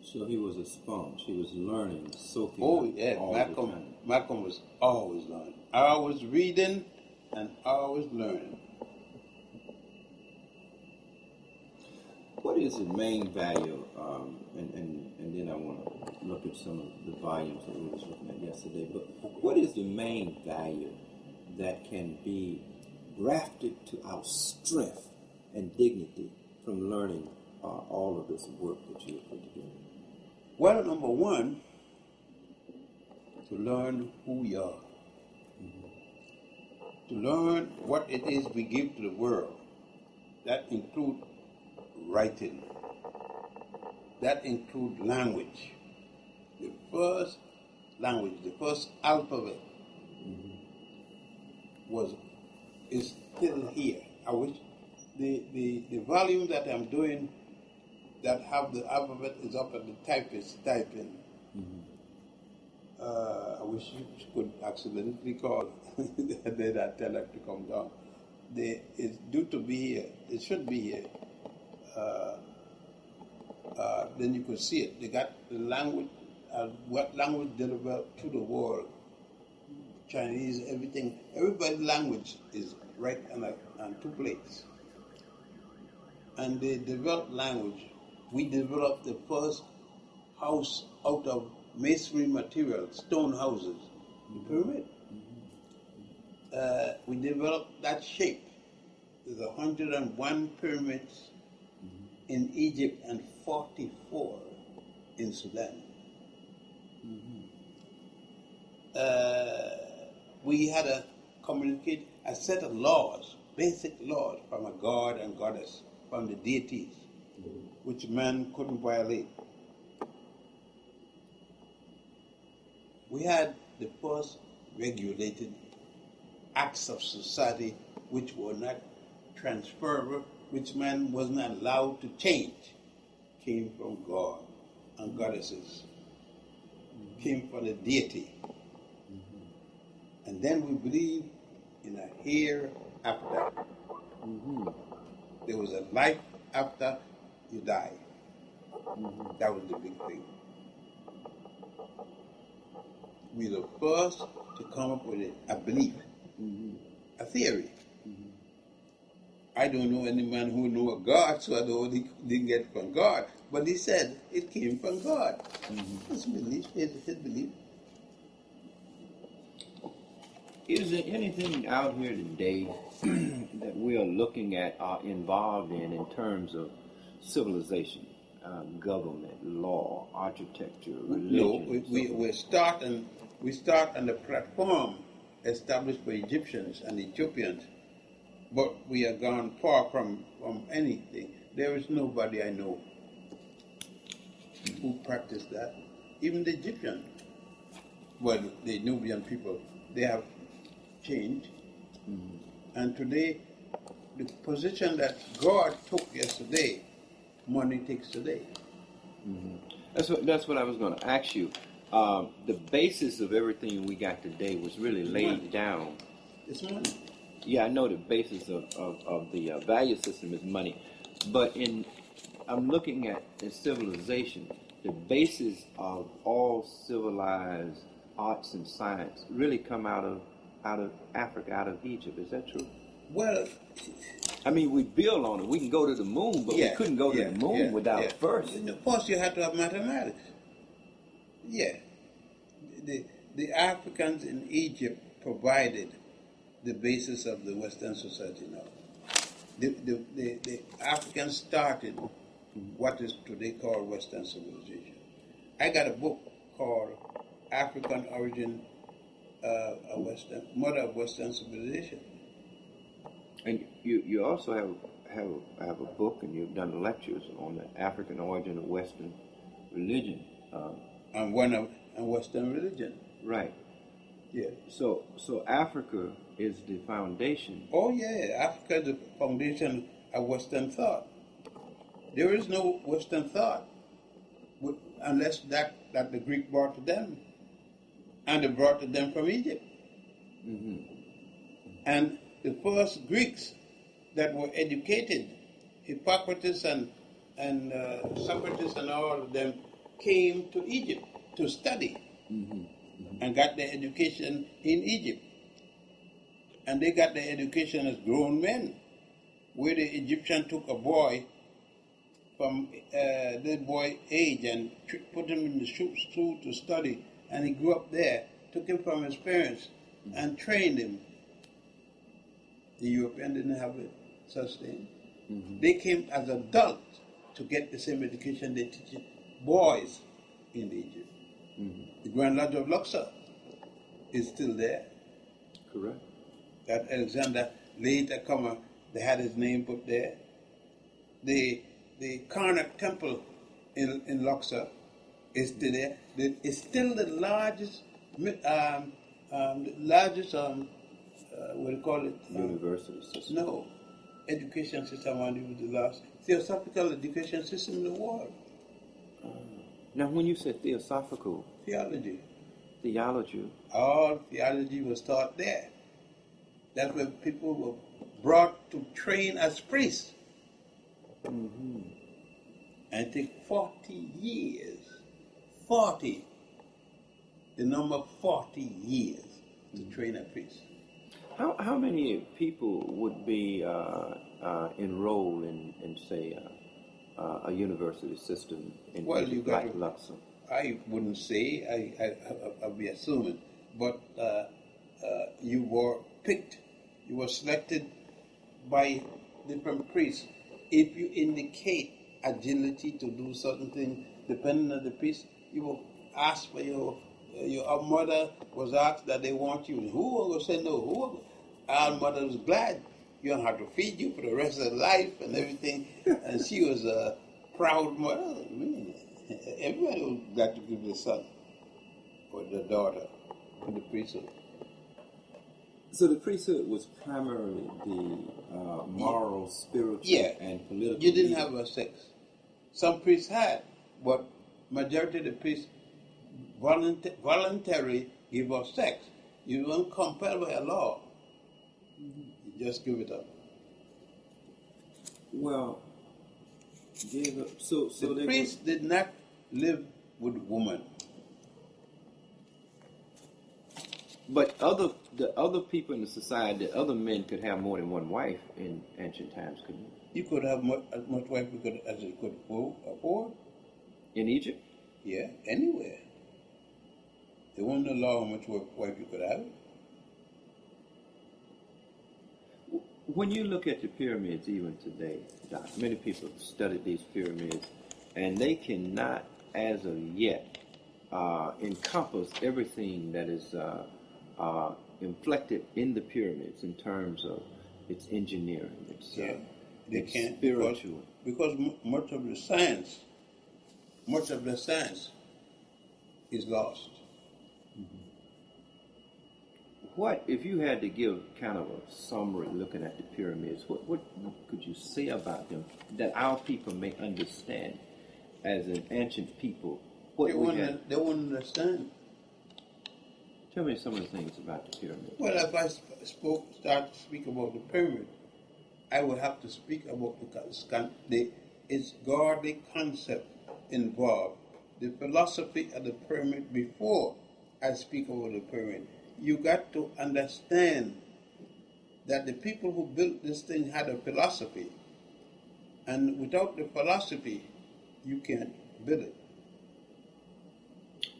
So he was a sponge. He was learning, soaking. Oh yeah, Malcolm was always learning. Always reading and always learning. What is the main value, and then I want to look at some of the volumes that we was looking at yesterday, but what is the main value that can be grafted to our strength and dignity from learning all of this work that you have put together? Well, number one, to learn who we are. To learn what it is we give to the world. That includes writing. That includes language. The first language, the first alphabet is still here. I wish the volume that I'm doing that have the alphabet is up at the typist typing. I wish you could accidentally call then I tell them to come down. It's due to be here. It should be here. Then you could see it. They got the language, what language developed to the world. Chinese, everything. Everybody's language is right on two plates. And they developed language. We developed the first house out of masonry material, stone houses, the pyramid. We developed that shape. There's 101 pyramids in Egypt and 44 in Sudan. We had a set of laws, basic laws from a god and goddess, from the deities, which man couldn't violate. We had the first regulated acts of society which were not transferable, which man was not allowed to change, came from God and goddesses, came from the deity. And then we believe in a hereafter. There was a life after you die. That was the big thing. We were the first to come up with a belief, a theory. I don't know any man who knew a God, so I know he didn't get it from God. But he said it came from God. His belief, his belief. Is there anything out here today that we are looking at, are involved in terms of civilization, government, law, architecture, religion? No, we start on the platform established for Egyptians and Ethiopians, but we are gone far from anything. There is nobody I know who practiced that. Even the Egyptians, well, the Nubian people, they have changed. And today, the position that God took yesterday, money takes today. That's what I was going to ask you. The basis of everything we got today was really laid down. It's money. Yeah, I know the basis of the value system is money, but I'm looking at the civilization. The basis of all civilized arts and science really come out of Africa, out of Egypt. Is that true? Well, I mean, we build on it. We can go to the moon, but we couldn't go to the moon without first. First, you had to have mathematics. Yeah, the Africans in Egypt provided the basis of the Western society now. The Africans started what is today called Western civilization. I got a book called African Origin, Mother of Western Civilization. And you also have a book, and you've done lectures on the African origin of Western religion. And Western religion. Right. Yeah. So Africa is the foundation. Oh yeah, Africa is the foundation of Western thought. There is no Western thought unless that the Greek brought to them, and they brought to them from Egypt. Mm-hmm. And the first Greeks that were educated, Hippocrates and Socrates and all of them, came to Egypt to study and got their education in Egypt. And they got their education as grown men, where the Egyptian took a boy from the boy age and put him in the school to study, and he grew up there, took him from his parents and trained him. The European didn't have such thing. They came as adults to get the same education they teach boys in Egypt. The Grand Lodge of Luxor is still there. Correct. That Alexander, later comer, they had his name put there. The Karnak Temple in Luxor is still there. It's still the largest, what do you call it? University system. No, education system. It was the last theosophical education system in the world. Now, when you said theosophical, Theology. All theology was taught there. That's where people were brought to train as priests. And it took 40 years. 40. The number 40 years to train a priest. How many people would be enrolled in say, a university system in Egypt like Luxor? I wouldn't say, I'll be assuming, but you were picked, you were selected by different priests. If you indicate agility to do certain things, depending on the priest, you will ask for your mother was asked that they want you. Who will say no? Our mother was glad. You don't have to feed you for the rest of life and everything. And she was a proud mother. Everybody was glad to give the son or the daughter to the priesthood. So the priesthood was primarily the moral, spiritual, and political. You didn't have a sex. Some priests had, but majority of the priests voluntarily give up sex. You weren't compelled by a law. You just give it up. Well, so the priests did not live with women. But the other people in the society, the other men could have more than one wife in ancient times, couldn't you? You could have as much wife as you could afford. In Egypt? Yeah, anywhere. They wouldn't allow how much wife you could have. When you look at the pyramids even today, Doc, many people have studied these pyramids, and they cannot, as of yet, encompass everything that is inflected in the pyramids in terms of its engineering, they can't spiritual. Because much of the science is lost. What, if you had to give kind of a summary looking at the pyramids, what could you say about them that our people may understand as an ancient people? They wouldn't understand. Tell me some of the things about the pyramid. Well, if I start to speak about the pyramid, I would have to speak about its godly concept involved, the philosophy of the pyramid before I speak over the pyramid. You got to understand that the people who built this thing had a philosophy, and without the philosophy, you can't build it.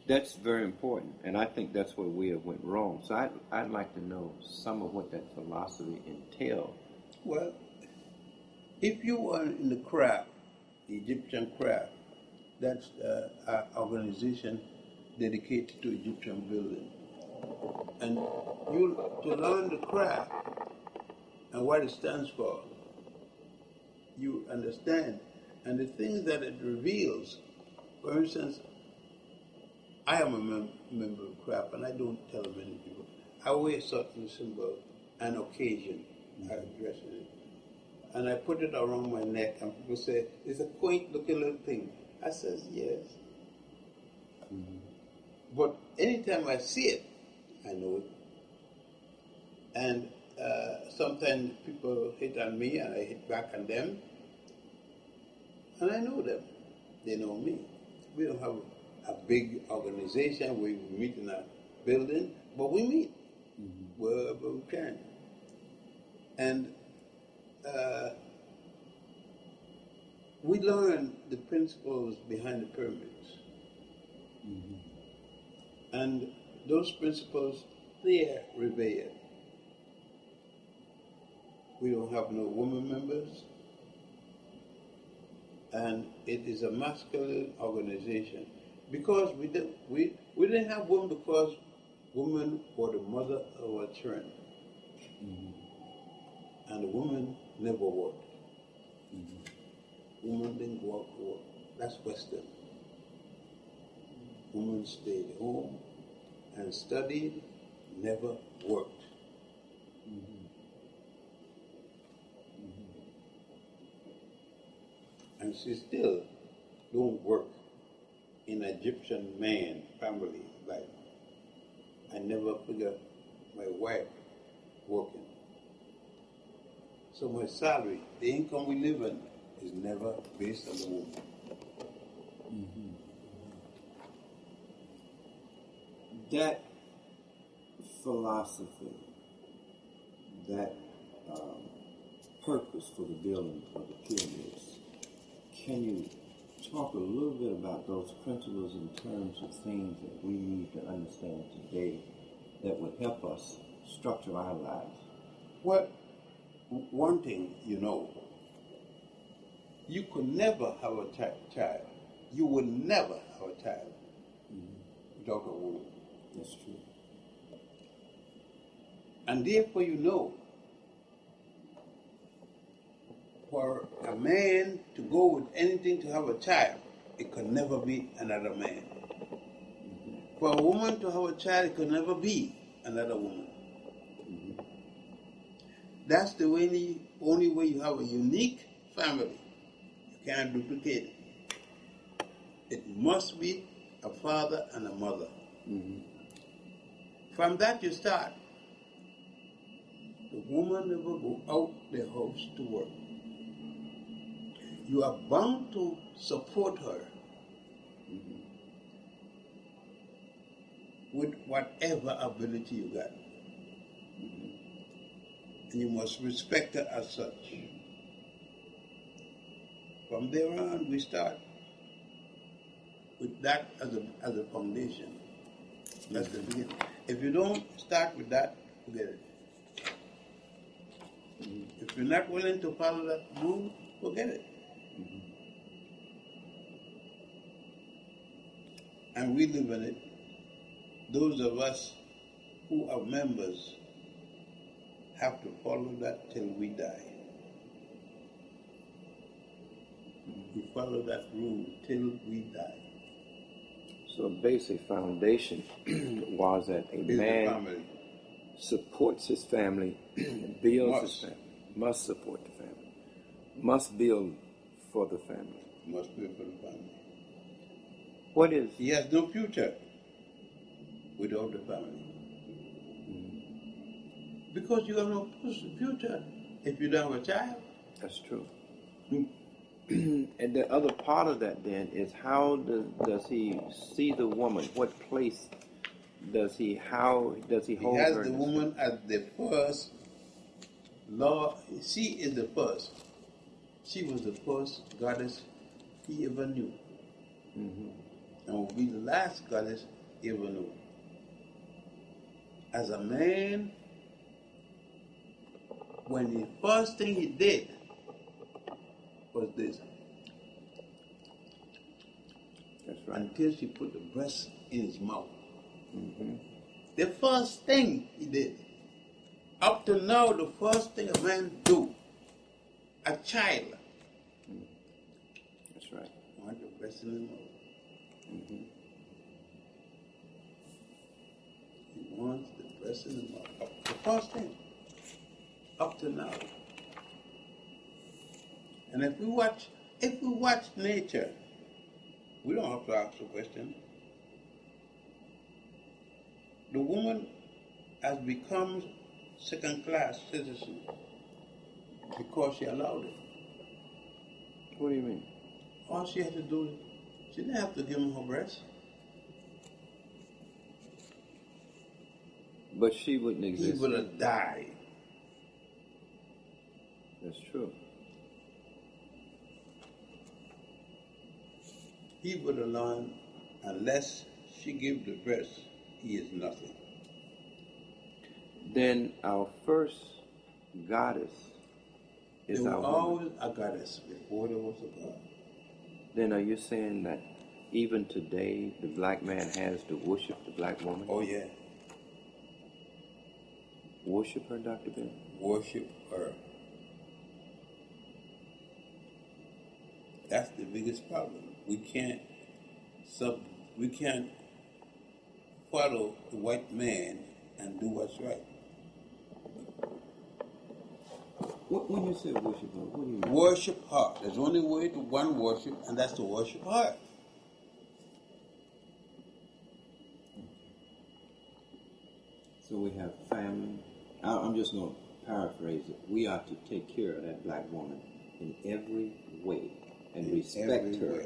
That's very important, and I think that's where we have went wrong. So I'd like to know some of what that philosophy entails. Well, if you are in the craft, the Egyptian craft, that's an organization dedicated to Egyptian building. And you to learn the craft and what it stands for, you understand. And the things that it reveals, for instance, I am a member of craft, and I don't tell many people. I wear a certain symbol, an occasion, I address it. And I put it around my neck, and people say, it's a quaint looking little thing. I says, yes. Mm-hmm. But anytime I see it, I know it. And sometimes people hit on me, and I hit back on them. And I know them. They know me. We don't have a big organization where we meet in a building, but we meet wherever we can. And we learn the principles behind the pyramids. Mm-hmm. And those principles, they are revered. We don't have no women members. And it is a masculine organization. Because we didn't have women because women were the mother of our children. Mm-hmm. And the women never worked. Mm-hmm. Women didn't go out to work. That's Western. Women stayed home and studied, never worked. Mm-hmm. Mm-hmm. And she still don't work in Egyptian man family life. I never figure my wife working. So my salary, the income we live in, is never based on the woman. Mm-hmm. That philosophy, that purpose for the building of the pyramids, can you talk a little bit about those principles in terms of things that we need to understand today that would help us structure our lives? Well, one thing you know, you could never have a child. You will never have a child without a woman. That's true. And therefore you know, for a man to go with anything to have a child, it could never be another man. Mm-hmm. For a woman to have a child, it could never be another woman. Mm-hmm. That's the only way you have a unique family. You can't duplicate it. It must be a father and a mother. Mm-hmm. From that you start. The woman never go out the house to work. You are bound to support her with whatever ability you got. And you must respect her as such. From there on, we start with that as a foundation. That's the beginning. If you don't start with that, forget it. If you're not willing to follow that rule, forget it. And we live in it. Those of us who are members have to follow that till we die. We follow that rule till we die. So a basic foundation was that a man supports his family, builds his family, must support the family, must build for the family. Must build for the family. What is... He has no future without the family. Mm-hmm. Because you have no future if you don't have a child. That's true. And the other part of that then is how does he see the woman? What place does he? How does he He hold has her? the in woman as the first law. She is the first. She was the first goddess he ever knew. Mm-hmm. And will be the last goddess he ever knew. As a man, when the first thing he did was this. That's right. Until she put the breast in his mouth. Mm-hmm. The first thing he did. Up to now, the first thing a man do, a child, That's right. want the breast in his mouth. Mm-hmm. He wants the breast in his mouth. The first thing. Up to now. And if we watch nature, we don't have to ask the question. The woman has become second-class citizen because she allowed it. What do you mean? All she had to do, she didn't have to give him her breast. But she wouldn't He exist. would have died. That's true. He would have learned, unless she gave the breast, he is nothing. Then our first goddess is There our was woman. always a goddess before there was a god. Then are you saying that even today the black man has to worship the black woman? Oh yeah, Worship her, Dr. Ben? worship her. That's the biggest problem. We can't follow the white man and do what's right. When you say worship her, what do you mean? Worship her. There's only way to one worship, and that's to worship her. So we have family. I'm just going to paraphrase it. We are to take care of that black woman in every way and respect her.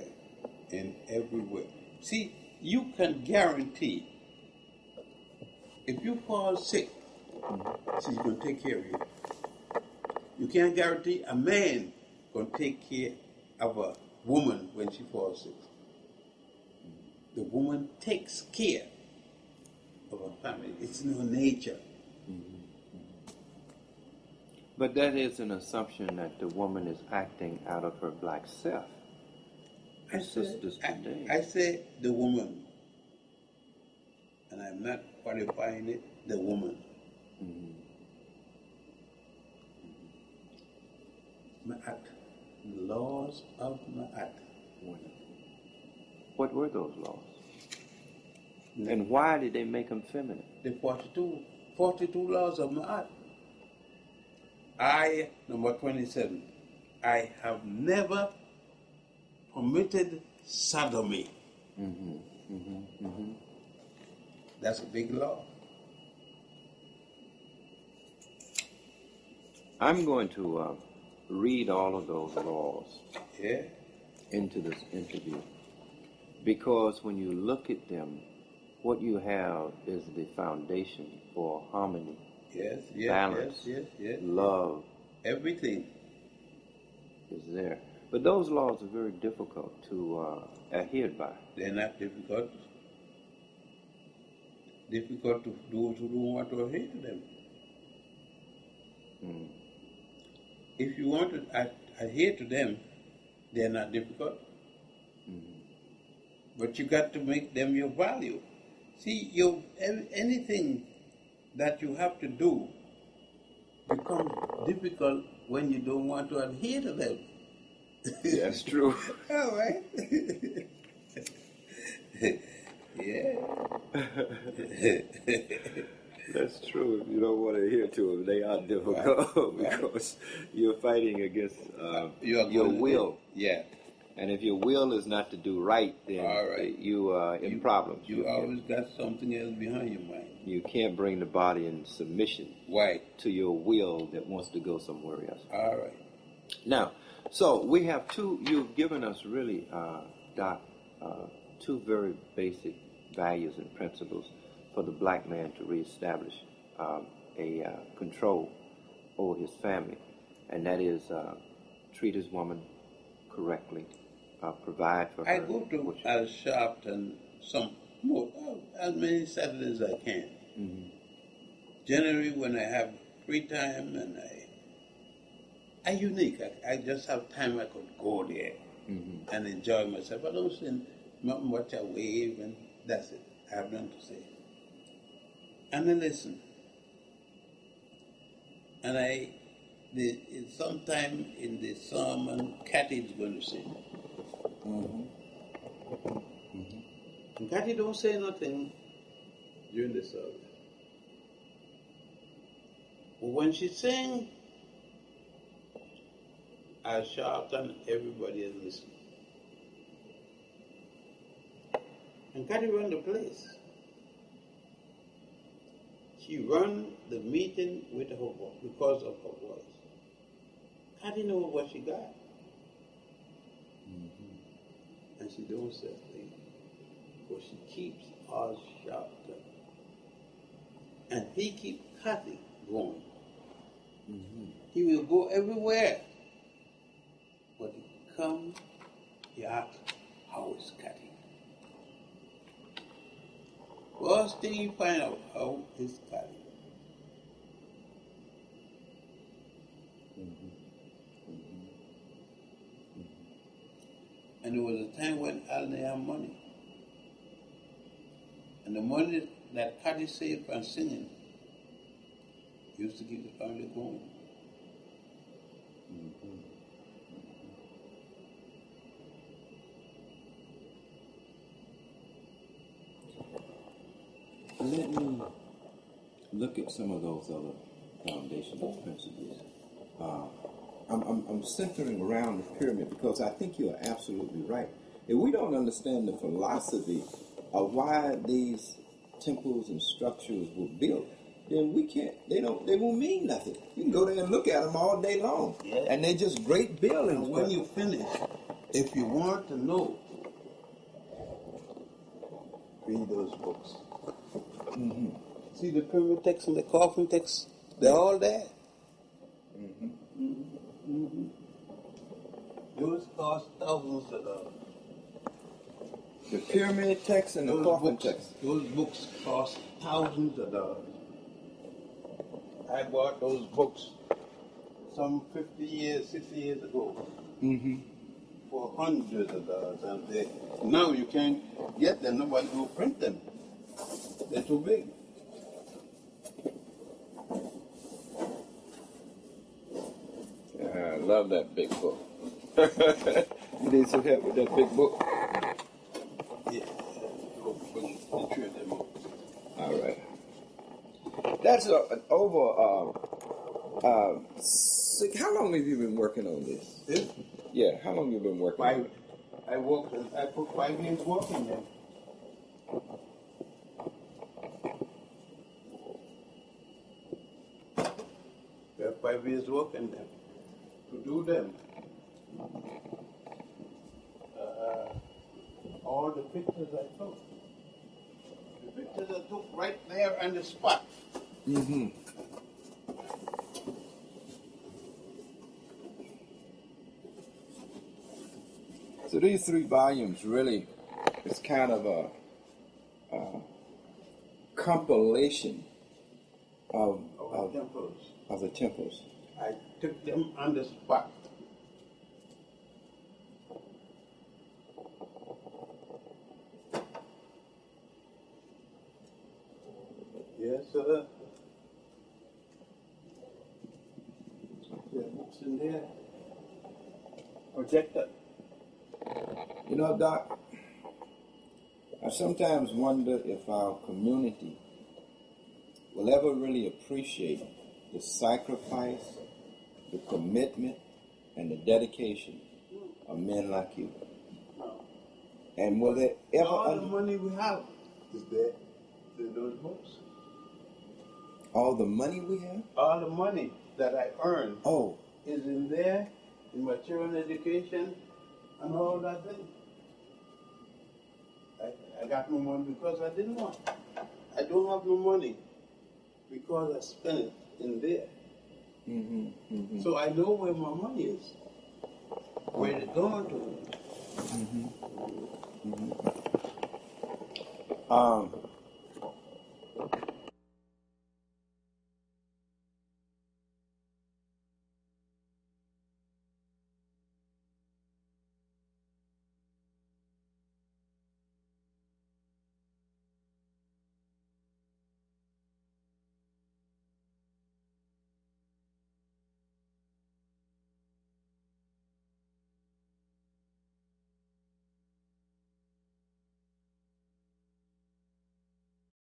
In every way. See, you can guarantee if you fall sick, she's going to take care of you. You can't guarantee a man going to take care of a woman when she falls sick. The woman takes care of her family. It's in her nature. But that is an assumption that the woman is acting out of her black self. I say the woman, and I'm not qualifying it, the woman. Mm-hmm. Ma'at. Laws of Ma'at. What were those laws? And why did they make them feminine? The 42 laws of Ma'at. Number 27, I have never permitted sodomy. Mm-hmm. Mm-hmm. Mm-hmm. That's a big law. I'm going to read all of those laws Yeah. into this interview because when you look at them, what you have is the foundation for harmony, Yes, balance, yes. love. Everything. Is there. But those laws are very difficult to adhere by. They're not difficult. Difficult to those who don't want to adhere to them. Mm. If you want to adhere to them, they're not difficult. Mm. But you got to make them your value. See, anything that you have to do becomes difficult when you don't want to adhere to them. That's true. All right. Yeah. That's true. If you don't want to adhere to them, they are difficult because you're fighting against your will. Yeah. And if your will is not to do right, then you are in problems. You always got something else behind your mind. You can't bring the body in submission to your will that wants to go somewhere else. All right. Now, so we have you've given us really, Doc, two very basic values and principles for the black man to reestablish a control over his family, and that is treat his woman correctly, provide for her. I go to Al Sharpton as many Saturdays as I can. Mm-hmm. Generally, when I have free time and I unique. I just have time I could go there and enjoy myself. I don't send much a wave and that's it. I have nothing to say. And I listen. And sometime in the sermon, Cathy is going to sing. And Cathy don't say nothing during the service. But when she sings, I shout and everybody is listening. And Cathy run the place. She run the meeting with her voice because of her voice. Cathy knows what she got. And she don't say a thing. But she keeps all shouting. And he keeps Cathy going. He will go everywhere. But he comes, he asks, how is Cathy? First thing you find out, how is Cathy? And there was a time when Al didn't have money. And the money that Cathy saved from singing used to keep the family going. Let me look at some of those other foundational principles. I'm centering around the pyramid because I think you are absolutely right. If we don't understand the philosophy of why these temples and structures were built, then we can't. They won't mean nothing. You can go there and look at them all day long, and they're just great buildings. And when you finish, if you want to know, read those books. See the pyramid text and the coffin text? They're all there. Those cost thousands of dollars. The pyramid text and the coffin text. Those books cost thousands of dollars. I bought those books some 50 years, 60 years ago for hundreds of dollars. And now you can't get them. Nobody will print them. They're too big. I love that big book. You need some help with that big book? Yeah. All right. That's over. How long have you been working on this? This? Yeah, how long have you been working on it? I put 5 years working there. We have 5 years working there to do them. All the pictures I took. The pictures I took right there on the spot. So these 3 volumes really is kind of a compilation of the temples. I took them on the spot. Yes, sir. There are books in there. Projector. You know, Doc, I sometimes wonder if our community will ever really appreciate the sacrifice, the commitment, and the dedication of men like you. And will they ever... All the money we have is there in those books. All the money we have? All the money that I earned Oh. is in there, in my children's education, and all that thing. I got no money because I didn't want. I don't have no money because I spent it in there. So I know where my money is, where it's going to.